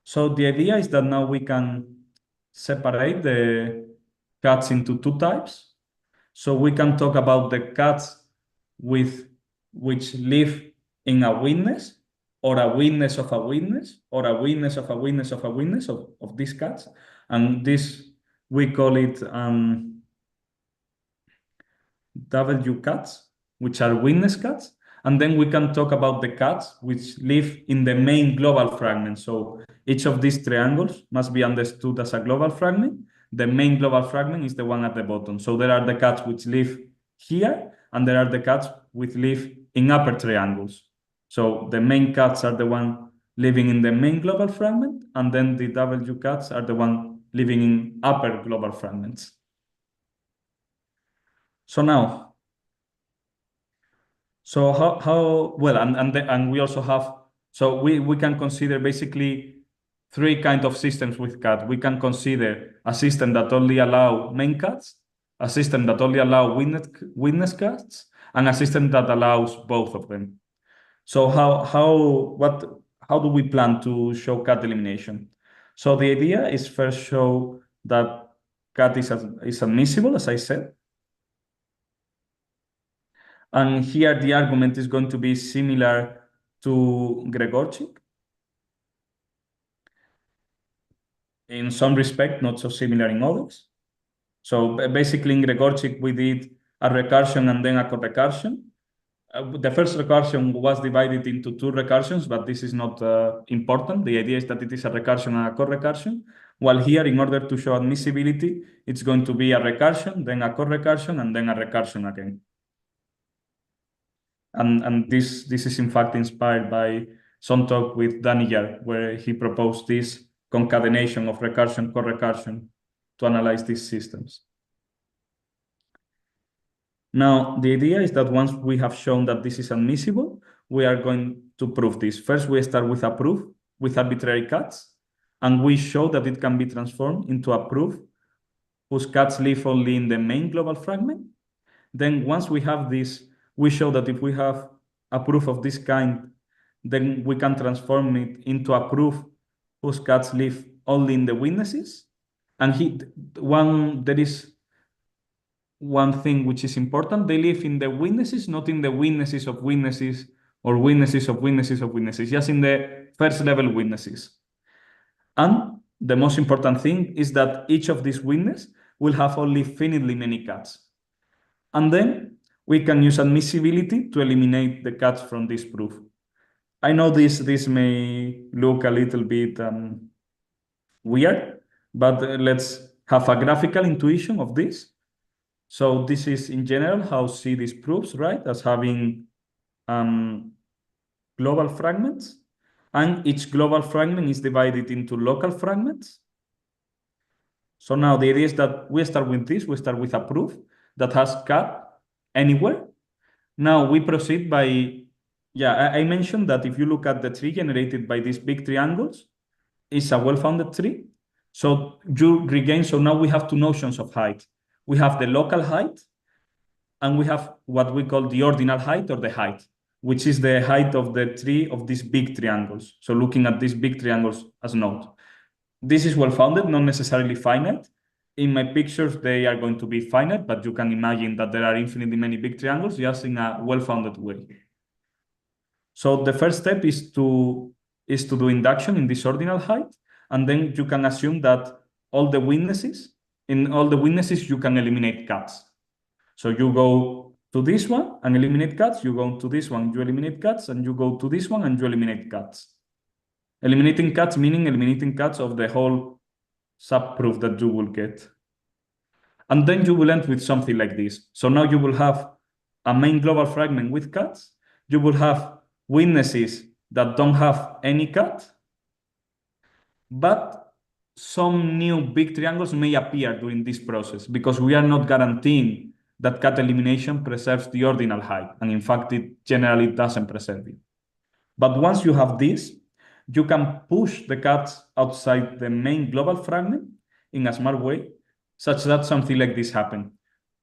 So the idea is that now we can separate the cuts into two types. So we can talk about the cuts which live in a witness, or a witness of a witness, or a witness of a witness of a witness of these cuts. And this, we call it W cuts, which are witness cuts. And then we can talk about the cuts which live in the main global fragment. So each of these triangles must be understood as a global fragment. The main global fragment is the one at the bottom. So there are the cuts which live here, and there are the cuts which live in upper triangles. So the main cuts are the one living in the main global fragment, and then the W cuts are the one living in upper global fragments. So now, how well, and we also have, so we can consider basically three kinds of systems with cut. We can consider a system that only allow main cuts, a system that only allow witness cuts, and a system that allows both of them. So how do we plan to show cut elimination? So the idea is first show that cut is admissible, as I said. And here the argument is going to be similar to Gregorczyk. In some respect, not so similar in others. So basically in Gregorczyk, we did a recursion and then a corecursion. The first recursion was divided into two recursions, but this is not important. The idea is that it is a recursion and a corecursion. While here, in order to show admissibility, it's going to be a recursion, then a corecursion, and then a recursion again. And this is in fact inspired by some talk with Daniel, where he proposed this concatenation of recursion, corecursion to analyze these systems. Now, the idea is that once we have shown that this is admissible, we are going to prove this. First, we start with a proof with arbitrary cuts, and we show that it can be transformed into a proof whose cuts live only in the main global fragment. Then once we have this, we show that if we have a proof of this kind, then we can transform it into a proof whose cuts live only in the witnesses. And there is one thing which is important. They live in the witnesses, not in the witnesses of witnesses or witnesses of witnesses of witnesses, just in the first level witnesses. And the most important thing is that each of these witnesses will have only finitely many cuts. And then we can use admissibility to eliminate the cuts from this proof. I know this may look a little bit weird, but let's have a graphical intuition of this. So this is in general how see these proofs, right? As having global fragments, and each global fragment is divided into local fragments. So now the idea is that we start with this, we start with a proof that has cut anywhere. Now we proceed by, I mentioned that if you look at the tree generated by these big triangles, it's a well-founded tree. So you regain, so now we have two notions of height. We have the local height, and we have what we call the ordinal height, or the height, which is the height of the tree of these big triangles. So looking at these big triangles as nodes. This is well-founded, not necessarily finite. in my pictures, they are going to be finite, but you can imagine that there are infinitely many big triangles just in a well-founded way. So the first step is to do induction in this ordinal height, and then you can assume that in all the witnesses, you can eliminate cuts. So you go to this one and eliminate cuts, you go to this one, you eliminate cuts, and you go to this one and you eliminate cuts. Eliminating cuts meaning eliminating cuts of the whole subproof that you will get. And then you will end with something like this. So now you will have a main global fragment with cuts. You will have witnesses that don't have any cut, but some new big triangles may appear during this process because we are not guaranteeing that cut elimination preserves the ordinal height. And in fact, it generally doesn't preserve it. But once you have this, you can push the cuts outside the main global fragment in a smart way, such that something like this happens.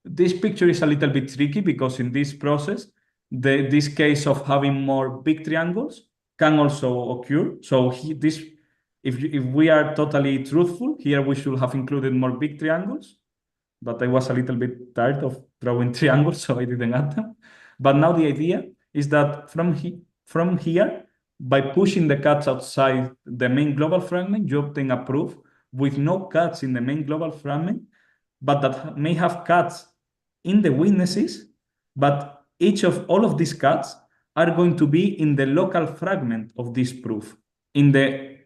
This picture is a little bit tricky because in this process, this case of having more big triangles can also occur. So if we are totally truthful, here we should have included more big triangles, but I was a little bit tired of drawing triangles, so I didn't add them. But now the idea is that from here, by pushing the cuts outside the main global fragment, you obtain a proof with no cuts in the main global fragment, but that may have cuts in the witnesses, but all of these cuts are going to be in the local fragment of this proof, in the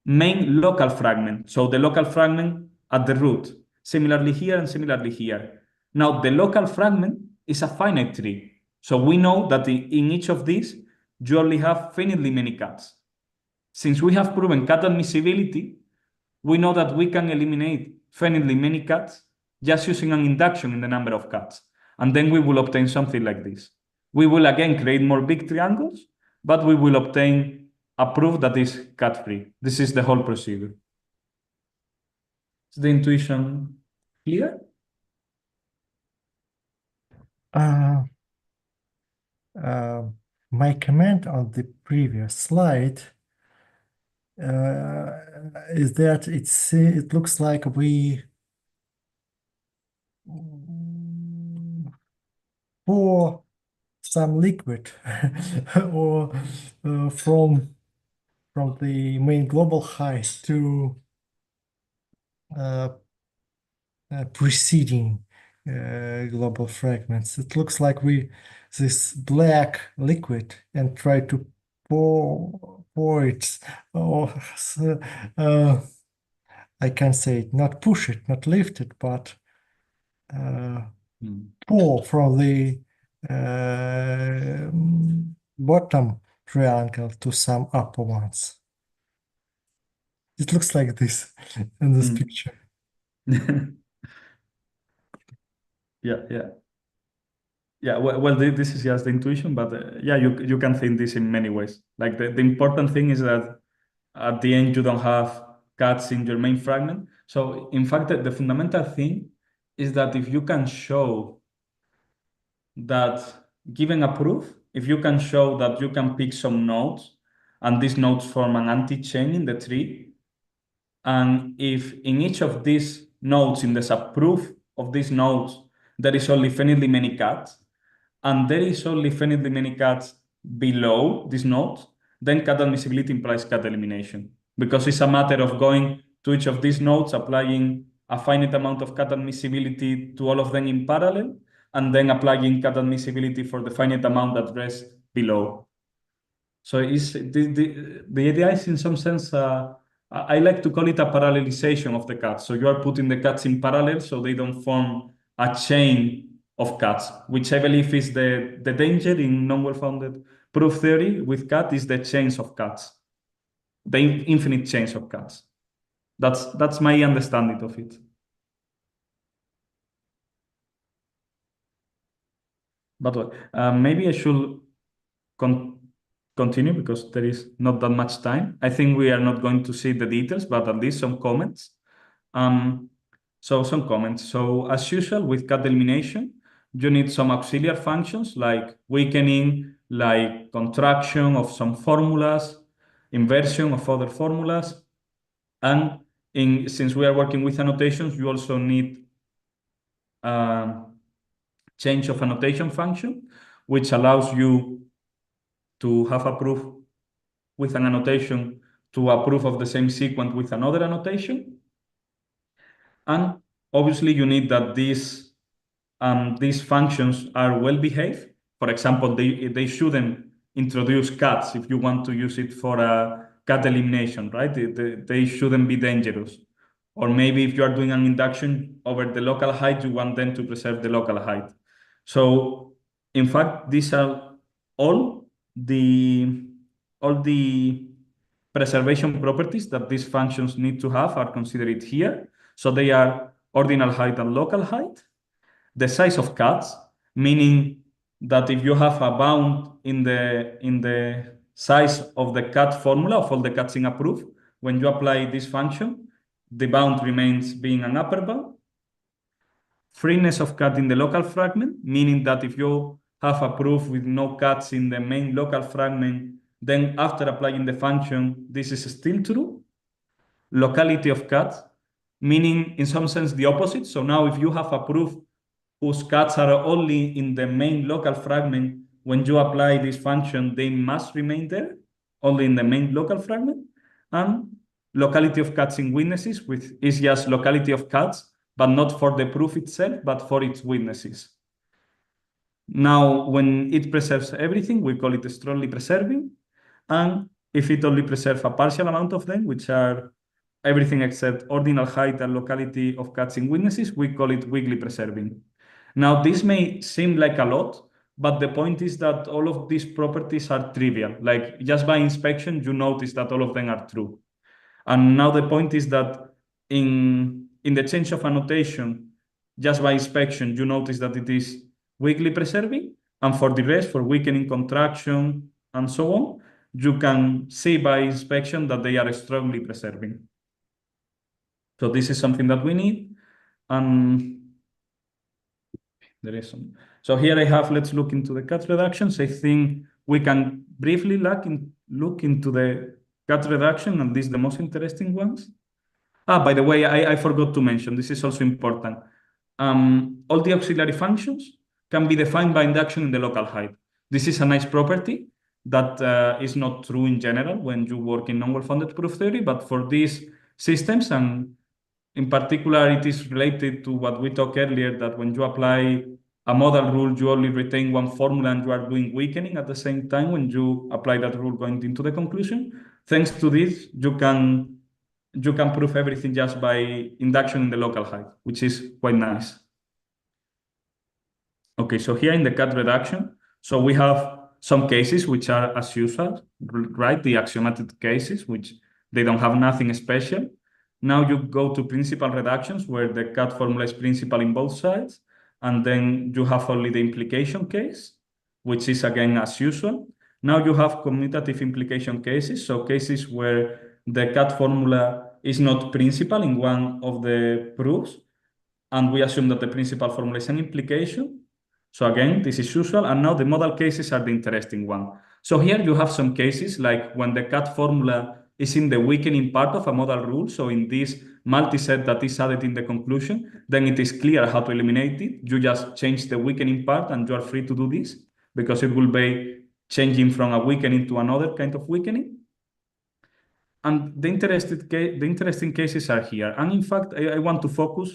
main local fragment. So the local fragment at the root, similarly here and similarly here. Now the local fragment is a finite tree. So we know that in each of these, you only have finitely many cuts. Since we have proven cut admissibility, we know that we can eliminate finitely many cuts just using an induction in the number of cuts. And then we will obtain something like this. We will again create more big triangles, but we will obtain a proof that is cut-free. This is the whole procedure. Is the intuition clear? My comment on the previous slide is that it looks like we pour some liquid or from the main global height to preceding global fragments. It looks like this black liquid and try to pour it, or I can say it, not push it, not lift it, but pour from the bottom triangle to some upper ones. It looks like this in this picture. Yeah. Well, this is just the intuition, but yeah, you can think this in many ways. Like the important thing is that at the end you don't have cuts in your main fragment. So in fact, the fundamental thing is that if you can show that given a proof, if you can show that you can pick some nodes and these nodes form an anti-chain in the tree, and if in each of these nodes, in the subproof of these nodes, there is only finitely many cuts, and there is only finitely many cuts below these nodes, then cut admissibility implies cut elimination, because it's a matter of going to each of these nodes, applying a finite amount of cut admissibility to all of them in parallel, and then applying cut admissibility for the finite amount that rests below. So the idea is, in some sense, I like to call it a parallelization of the cuts. So you are putting the cuts in parallel so they don't form a chain of cuts, which I believe is the danger in non-well-founded proof theory with cut is the chains of cuts, the infinite chains of cuts. That's my understanding of it. But maybe I should continue because there is not that much time. I think we are not going to see the details, but at least some comments. So some comments. So as usual with cut elimination, you need some auxiliary functions like weakening, like contraction of some formulas, inversion of other formulas. And since we are working with annotations, you also need change of annotation function, which allows you to have a proof with an annotation to a proof of the same sequence with another annotation. And obviously you need that these functions are well behaved. For example, they shouldn't introduce cuts if you want to use it for a cut elimination, right? They shouldn't be dangerous. Or maybe if you are doing an induction over the local height, you want them to preserve the local height. So in fact, these are all the preservation properties that these functions need to have are considered here. So they are ordinal height and local height. The size of cuts, meaning that if you have a bound in the size of the cut formula of all the cuts in a proof, when you apply this function, the bound remains being an upper bound. Freeness of cut in the local fragment, meaning that if you have a proof with no cuts in the main local fragment, then after applying the function, this is still true. Locality of cuts, meaning in some sense the opposite. So now if you have a proof whose cuts are only in the main local fragment, when you apply this function, they must remain there, only in the main local fragment. And locality of cuts in witnesses, which is just locality of cuts, but not for the proof itself, but for its witnesses. Now, when it preserves everything, we call it strongly preserving. And if it only preserves a partial amount of them, which are everything except ordinal height and locality of cuts in witnesses, we call it weakly preserving. Now, this may seem like a lot, but the point is that all of these properties are trivial. Like just by inspection, you notice that all of them are true. And now the point is that in the change of annotation, just by inspection, you notice that it is weakly preserving. And for the rest, for weakening, contraction, and so on, you can see by inspection that they are strongly preserving. So this is something that we need. There is some. So here I have, let's look into the cut reductions. I think we can briefly look into the cut reduction, and these are the most interesting ones. By the way, I forgot to mention, this is also important. All the auxiliary functions can be defined by induction in the local height. This is a nice property that is not true in general when you work in non-well-founded proof theory, but for these systems, and in particular, it is related to what we talked earlier, that when you apply a modal rule, you only retain one formula and you are doing weakening at the same time when you apply that rule going into the conclusion. Thanks to this, you can prove everything just by induction in the local height, which is quite nice. Okay, so here in the cut reduction, so we have some cases which are as usual, right? The axiomatic cases, which they don't have nothing special. Now you go to principal reductions where the cut formula is principal in both sides. And then you have only the implication case, which is again as usual. Now you have commutative implication cases. So cases where the cut formula is not principal in one of the proofs. And we assume that the principal formula is an implication. So again, this is usual. And now the modal cases are the interesting one. So here you have some cases like when the cut formula is in the weakening part of a modal rule. So in this multiset that is added in the conclusion, then it is clear how to eliminate it. You just change the weakening part and you are free to do this because it will be changing from a weakening to another kind of weakening. And the interesting cases are here. And in fact, I want to focus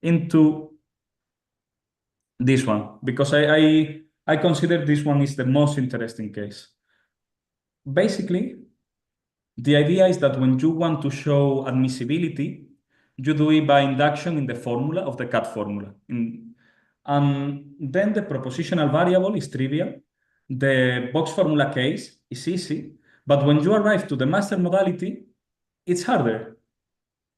into this one because I consider this one is the most interesting case. Basically, the idea is that when you want to show admissibility, you do it by induction in the formula of the cut formula. Then the propositional variable is trivial. The box formula case is easy. But when you arrive to the master modality, it's harder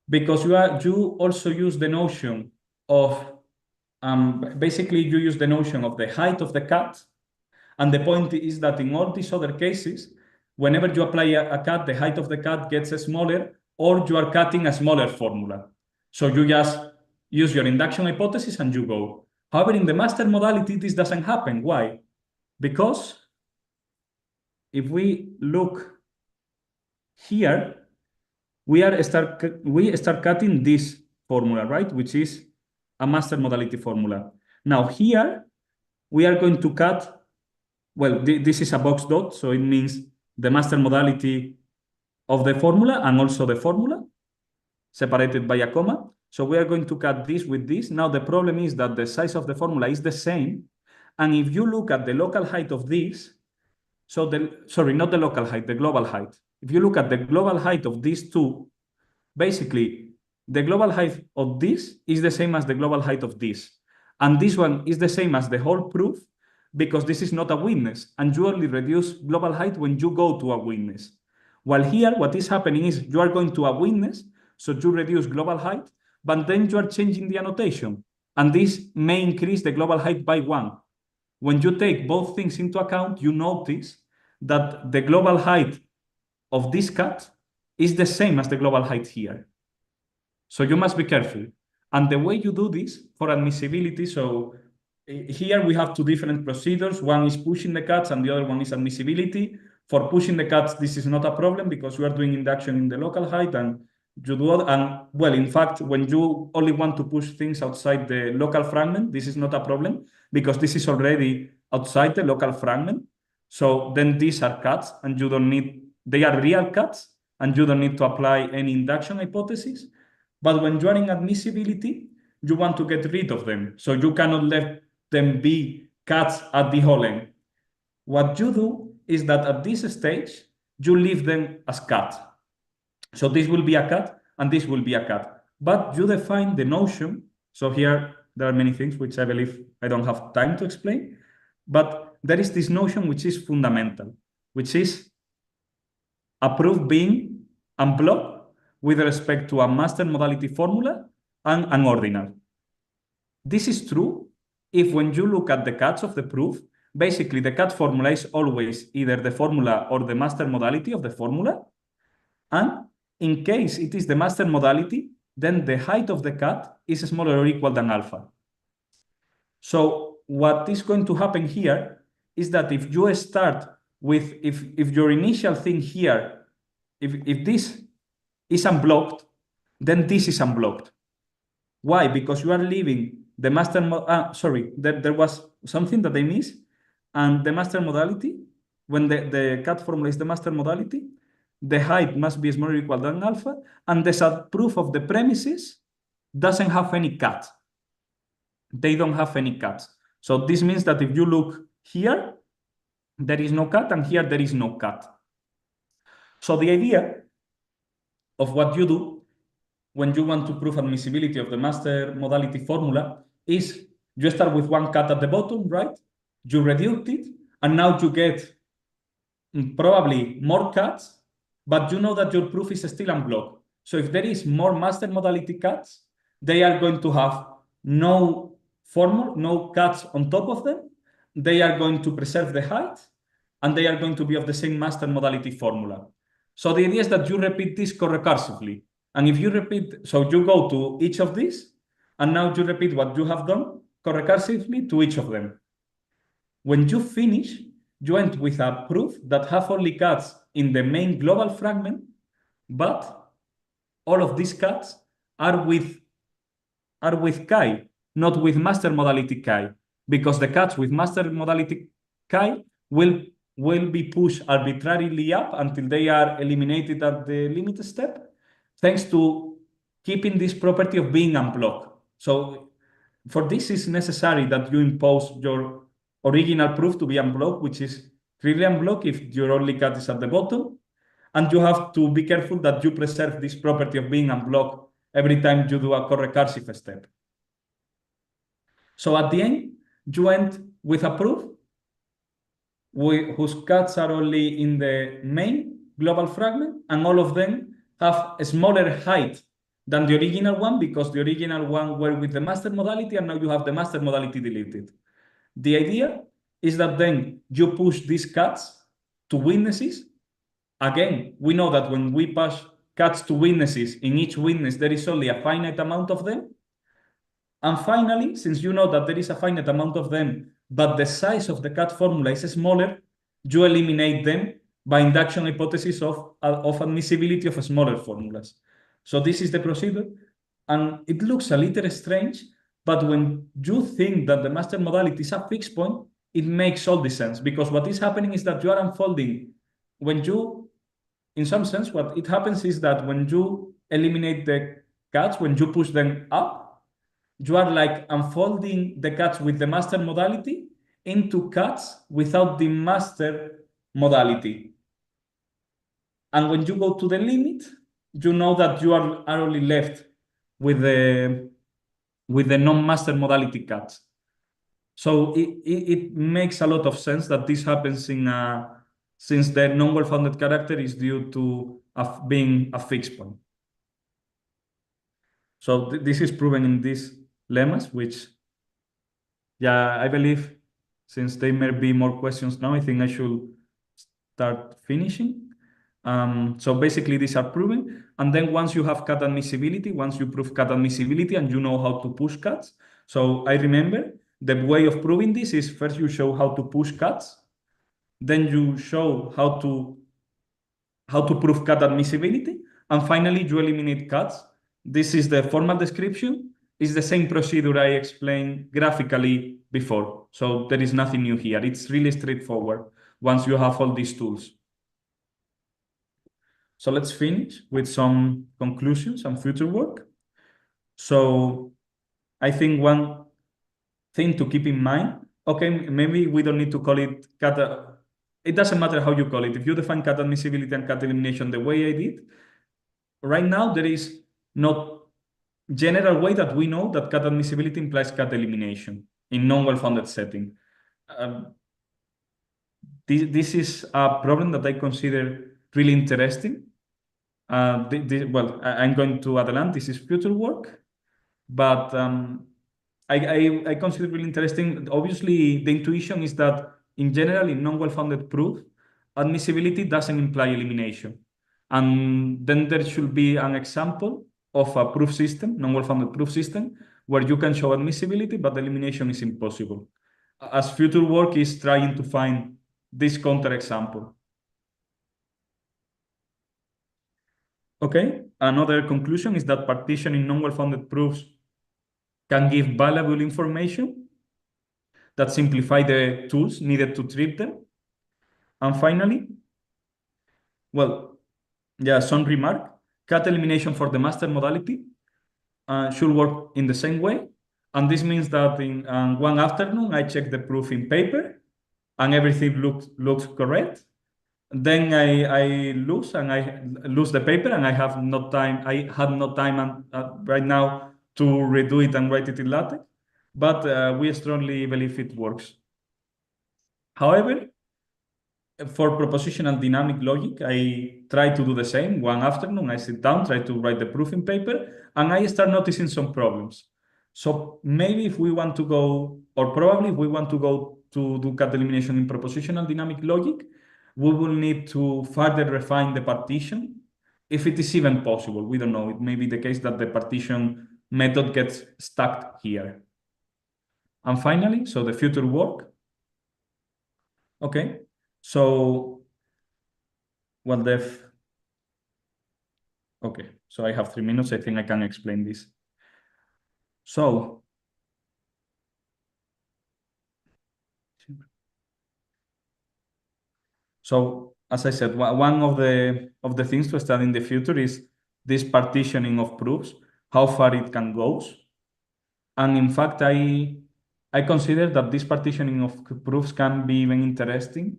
because you also use the notion of, basically you use the notion of the height of the cut. And the point is that in all these other cases, whenever you apply a cut, the height of the cut gets smaller, or you are cutting a smaller formula. So you just use your induction hypothesis and you go. However, in the master modality, this doesn't happen. Why? Because if we look here, we start cutting this formula, right? Which is a master modality formula. Now here, we are going to cut, well, this is a box dot, so it means the master modality of the formula and also the formula, separated by a comma. So we are going to cut this with this. Now the problem is that the size of the formula is the same. And if you look at the local height of this, so sorry, not the local height, the global height. If you look at the global height of these two, basically, the global height of this is the same as the global height of this. And this one is the same as the whole proof because this is not a witness. And you only reduce global height when you go to a witness. While here, what is happening is you are going to a witness, so you reduce global height, but then you are changing the annotation. And this may increase the global height by 1. When you take both things into account, you notice that the global height of this cut is the same as the global height here. So you must be careful. And the way you do this for admissibility, so here we have two different procedures. One is pushing the cuts and the other one is admissibility. For pushing the cuts, this is not a problem because you are doing induction in the local height and you do it. And well, in fact, when you only want to push things outside the local fragment, this is not a problem because this is already outside the local fragment. So then these are cuts and you don't need, they are real cuts and you don't need to apply any induction hypothesis. But when you are in admissibility, you want to get rid of them. So you cannot let them be cuts at the whole end. What you do is that at this stage, you leave them as cut. So this will be a cut and this will be a cut. But you define the notion. So here there are many things which I believe I don't have time to explain. But there is this notion which is fundamental, which is a proof being unblocked with respect to a master modality formula and an ordinal. This is true if when you look at the cuts of the proof, basically the cut formula is always either the formula or the master modality of the formula. And in case it is the master modality, then the height of the cut is smaller or equal than alpha. So what is going to happen here is that if you start with, if your initial thing here, if this is unblocked, then this is unblocked. Why? Because you are leaving the master, there was something that I missed. And the master modality, when the cut formula is the master modality, the height must be smaller or equal than alpha, and the subproof of the premises doesn't have any cut. They don't have any cuts. So this means that if you look here, there is no cut, and here there is no cut. So the idea of what you do when you want to prove admissibility of the master modality formula is you start with one cut at the bottom, right? You reduce it, and now you get probably more cuts, but you know that your proof is still unblocked. So if there is more master modality cuts, they are going to have no formula, no cuts on top of them. They are going to preserve the height, and they are going to be of the same master modality formula. So the idea is that you repeat this corecursively. And if you repeat, so you go to each of these, and now you repeat what you have done corecursively to each of them. When you finish, you end with a proof that have only cuts in the main global fragment, but all of these cuts are with chi, not with master modality chi, because the cuts with master modality chi will be pushed arbitrarily up until they are eliminated at the limit step, thanks to keeping this property of being unblocked. So for this, it's necessary that you impose your original proof to be unblocked, which is really unblocked if your only cut is at the bottom. And you have to be careful that you preserve this property of being unblocked every time you do a corecursive step. So at the end, you end with a proof whose cuts are only in the main global fragment, and all of them have a smaller height than the original one, because the original one were with the master modality, and now you have the master modality deleted. The idea is that then you push these cuts to witnesses. Again, we know that when we push cuts to witnesses, in each witness, there is only a finite amount of them. And finally, since you know that there is a finite amount of them, but the size of the cut formula is smaller, you eliminate them by induction hypothesis of admissibility of smaller formulas. So this is the procedure, and it looks a little strange, but when you think that the master modality is a fixed point, it makes all the sense, because what is happening is that you are unfolding. In some sense, what it happens is that when you eliminate the cuts, when you push them up, you are like unfolding the cuts with the master modality into cuts without the master modality. And when you go to the limit, you know that you are only left with the non-master modality cuts. So it makes a lot of sense that this happens since the non-well-founded character is due to being a fixed point. So this is proven in these lemmas, which, yeah, I believe since there may be more questions now, I think I should start finishing. So basically these are proven. And then once you have cut admissibility, once you prove cut admissibility and you know how to push cuts. So I remember the way of proving this is first you show how to push cuts, then you show how to prove cut admissibility, and finally you eliminate cuts. This is the formal description. It's the same procedure I explained graphically before. So there is nothing new here. It's really straightforward once you have all these tools. So let's finish with some conclusions and future work. So I think one thing to keep in mind, okay, maybe we don't need to call it cut. It doesn't matter how you call it. If you define cut admissibility and cut elimination the way I did, right now there is no general way that we know that cut admissibility implies cut elimination in non-well-founded setting. This is a problem that I consider really interesting. Well, I'm going to adelant. This is future work, but I consider it really interesting. Obviously, the intuition is that in general, in non-well-founded proof, admissibility doesn't imply elimination. And then there should be an example of a proof system, non-well-founded proof system, where you can show admissibility, but elimination is impossible. As future work is trying to find this counterexample. Okay, another conclusion is that partitioning non-well-founded proofs can give valuable information that simplify the tools needed to treat them. And finally, well, yeah, some remark, cut elimination for the master modality should work in the same way. And this means that in one afternoon, I check the proof in paper and everything looks correct. Then I lose the paper and I had no time right now to redo it and write it in LaTeX, but we strongly believe it works. However, for propositional dynamic logic, I try to do the same. One afternoon, I sit down, try to write the proof in paper, and I start noticing some problems. So maybe if we want to go, or probably if we want to go to do cut elimination in propositional dynamic logic, we will need to further refine the partition, if it is even possible. We don't know. It may be the case that the partition method gets stuck here. And finally, so the future work. Okay, so well, okay, so I have 3 minutes. I think I can explain this. So as I said, one of the things to study in the future is this partitioning of proofs, how far it can go. And in fact, I consider that this partitioning of proofs can be even interesting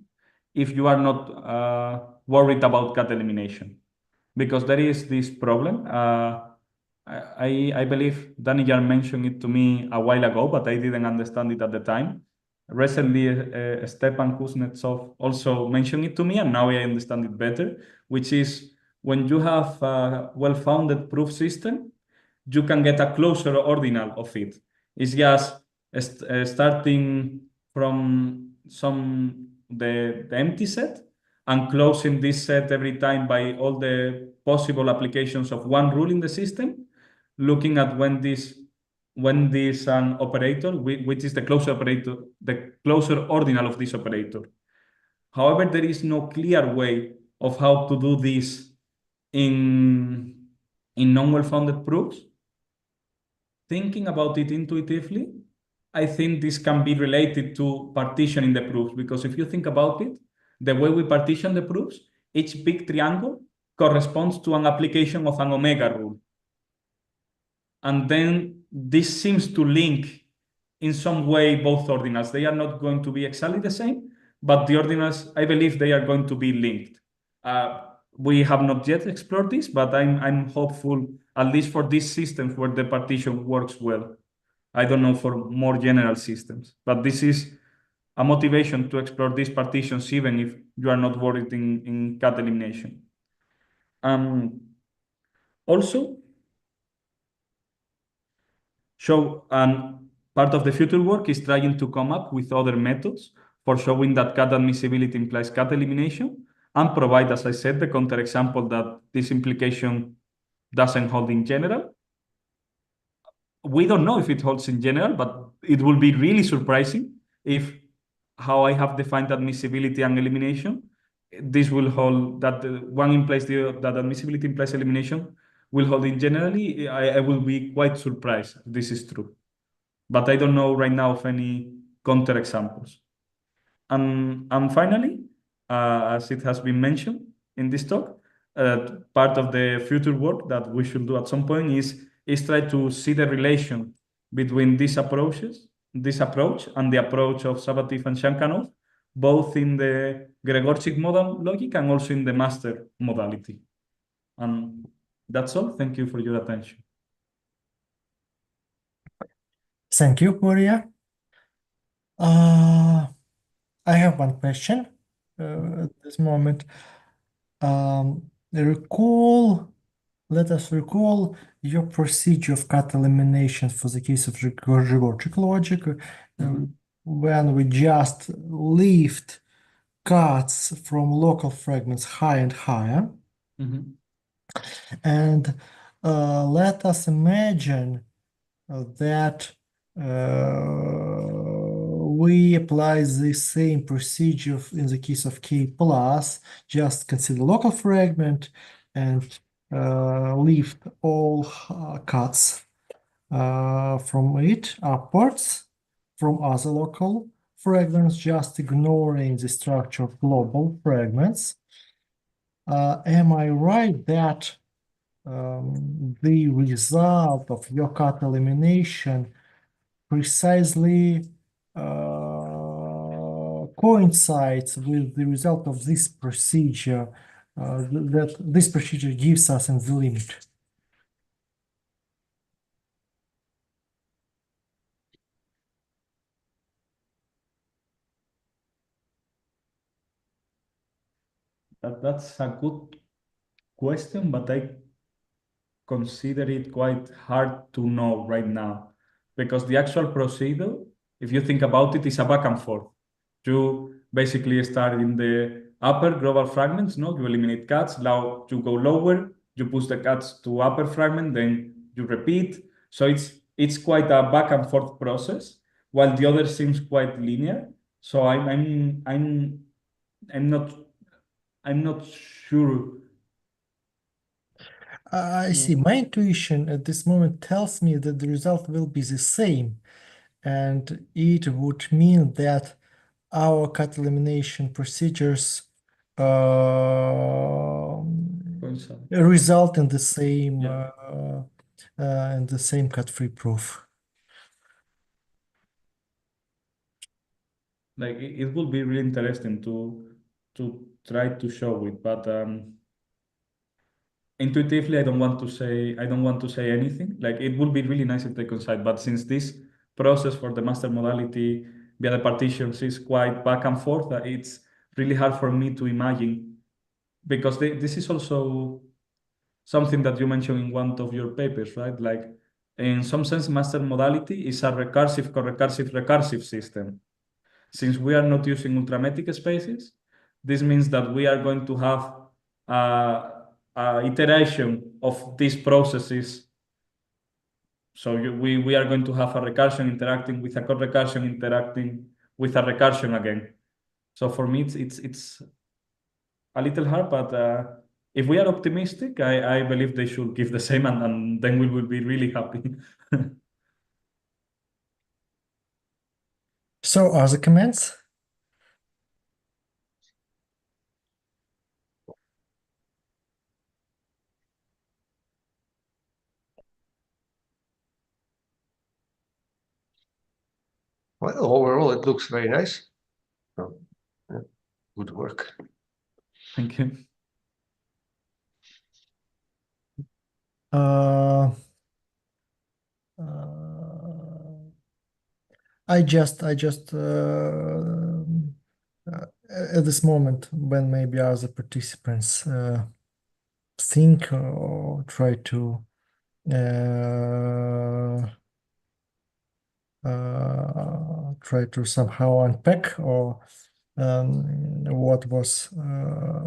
if you are not worried about cut elimination, because there is this problem. I believe Daniel mentioned it to me a while ago, but I didn't understand it at the time. Recently, Stepan Kuznetsov also mentioned it to me, and now I understand it better, which is when you have a well-founded proof system, you can get a closer ordinal of it. It's just starting from the empty set and closing this set every time by all the possible applications of one rule in the system, looking at when this operator, which is the closer operator, the closer ordinal of this operator. However, there is no clear way of how to do this in in non-well-founded proofs, thinking about it intuitively, I think this can be related to partitioning the proofs, because if you think about it, the way we partition the proofs, each big triangle corresponds to an application of an omega rule. And then this seems to link in some way both ordinals. They are not going to be exactly the same, but the ordinals, I believe they are going to be linked. We have not yet explored this, but I'm hopeful, at least for these systems where the partition works well. I don't know for more general systems, but this is a motivation to explore these partitions, even if you are not worried in cat elimination. Also, part of the future work is trying to come up with other methods for showing that cat admissibility implies cat elimination, and provide, as I said, the counterexample that this implication doesn't hold in general. We don't know if it holds in general, but it will be really surprising if how I have defined admissibility and elimination, this will hold that one implies that admissibility implies elimination will hold in generally. I will be quite surprised if this is true. But I don't know right now of any counterexamples. And finally, as it has been mentioned in this talk, part of the future work that we should do at some point is try to see the relation between this approach and the approach of Sabatif and Shankanov, both in the Gregorczyk modal logic and also in the master modality. And that's all. Thank you for your attention. Thank you, Borja. I have one question at this moment. Let us recall your procedure of cut elimination for the case of Gregorczyk logic, when we just lift cuts from local fragments higher and higher. And let us imagine that we apply the same procedure in the case of K plus, just consider local fragment and lift all cuts from it upwards from other local fragments, just ignoring the structure of global fragments. Am I right that the result of your cut elimination precisely coincides with the result of this procedure that this procedure gives us in the limit? That's a good question, but I consider it quite hard to know right now, because the actual procedure, if you think about it, is a back and forth. You basically start in the upper global fragments, no? You eliminate cuts, now you go lower, you push the cuts to upper fragment, then you repeat. So it's quite a back and forth process, while the other seems quite linear. So I'm not sure. I see. My intuition at this moment tells me that the result will be the same, and it would mean that our cut elimination procedures result in the same cut-free proof. Like it will be really interesting to try to show it, but intuitively I don't want to say anything. Like it would be really nice if they coincide, but since this process for the master modality via the partitions is quite back and forth, it's really hard for me to imagine, because this is also something that you mentioned in one of your papers, right? Like in some sense, master modality is a recursive, recursive system. Since we are not using ultrametric spaces, this means that we are going to have iteration of these processes. So we are going to have a recursion interacting with a co-recursion interacting with a recursion again. So for me, it's a little hard, but if we are optimistic, I believe they should give the same, and then we will be really happy. So are the comments? Well, overall, it looks very nice. So, yeah, good work. Thank you. Uh, I just at this moment, when maybe other participants think or try to somehow unpack or what was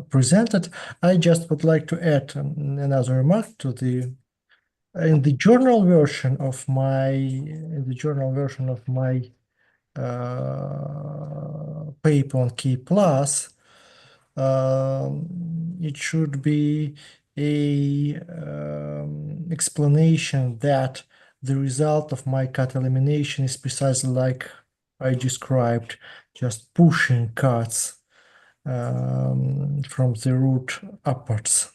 presented, I just would like to add another remark to in the journal version of my paper on K plus, it should be a explanation that the result of my cut elimination is precisely like I described, just pushing cuts from the root upwards.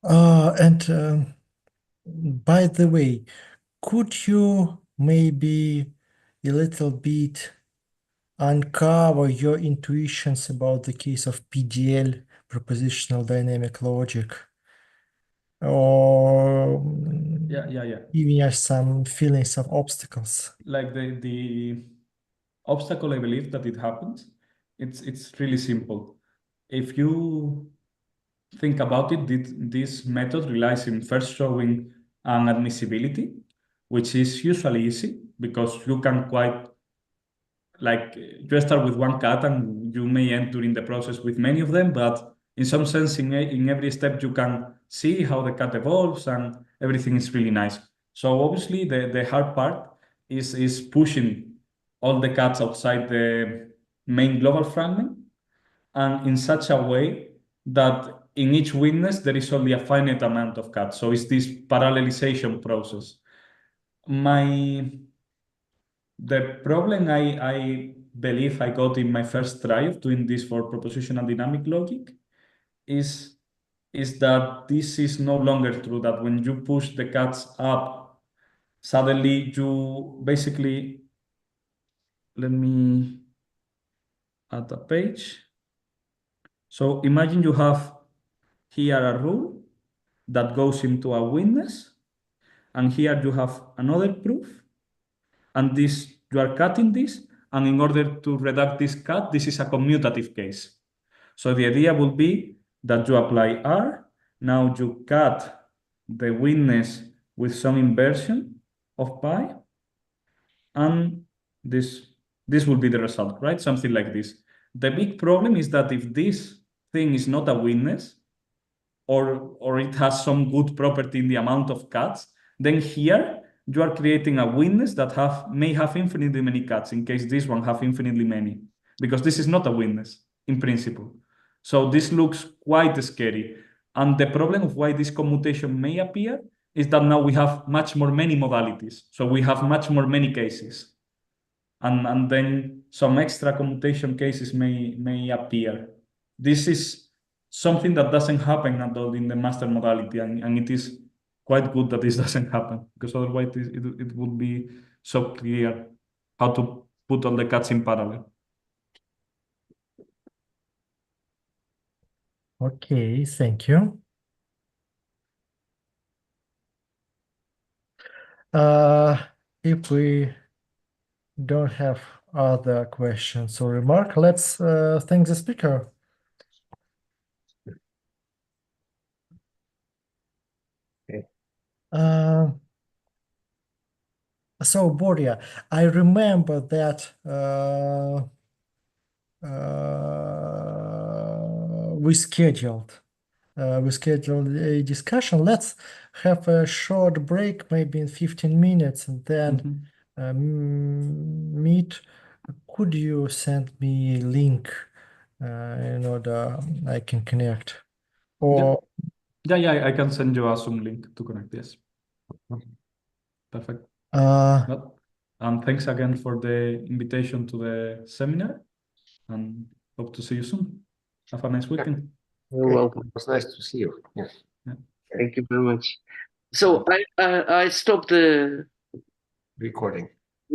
And by the way, could you maybe a little bit uncover your intuitions about the case of PDL, propositional dynamic logic, or Yeah. giving us some feelings of obstacles? Like the obstacle, I believe that it happens. It's really simple. If you think about it, this method relies in first showing an admissibility, which is usually easy because you can quite, like, you start with one cut and you may end during the process with many of them, but in some sense, in every step, you can see how the cut evolves and everything is really nice. So obviously the hard part is pushing all the cuts outside the main global fragment, and in such a way that in each witness there is only a finite amount of cuts. So it's this parallelization process. The problem I believe I got in my first try of doing this for propositional dynamic logic is that this is no longer true, that when you push the cuts up, suddenly you basically, let me add a page. So imagine you have here a rule that goes into a witness, and here you have another proof, and this you are cutting this, and in order to redact this cut, this is a commutative case. So the idea would be that you apply R, now you cut the witness with some inversion of pi, and this will be the result, right? Something like this. The big problem is that if this thing is not a witness, or it has some good property in the amount of cuts, then here you are creating a witness that may have infinitely many cuts in case this one have infinitely many, because this is not a witness in principle. So this looks quite scary. And the problem of why this commutation may appear is that now we have much more many modalities. So we have much more many cases. And then some extra commutation cases may appear. This is something that doesn't happen at all in the master modality, and it is quite good that this doesn't happen, because otherwise it would be so clear how to put all the cuts in parallel. Okay, thank you. If we don't have other questions or remark, let's thank the speaker. Okay. So Borja, I remember that we scheduled a discussion. Let's have a short break, maybe in 15 minutes, and then meet. Could you send me a link in order I can connect? Or Yeah, I can send you a Zoom link to connect. Yes. Perfect. Well, and thanks again for the invitation to the seminar, and hope to see you soon. Have a nice weekend. You're Okay. welcome. It was nice to see you. Yes. Thank you very much. So I stopped the Recording.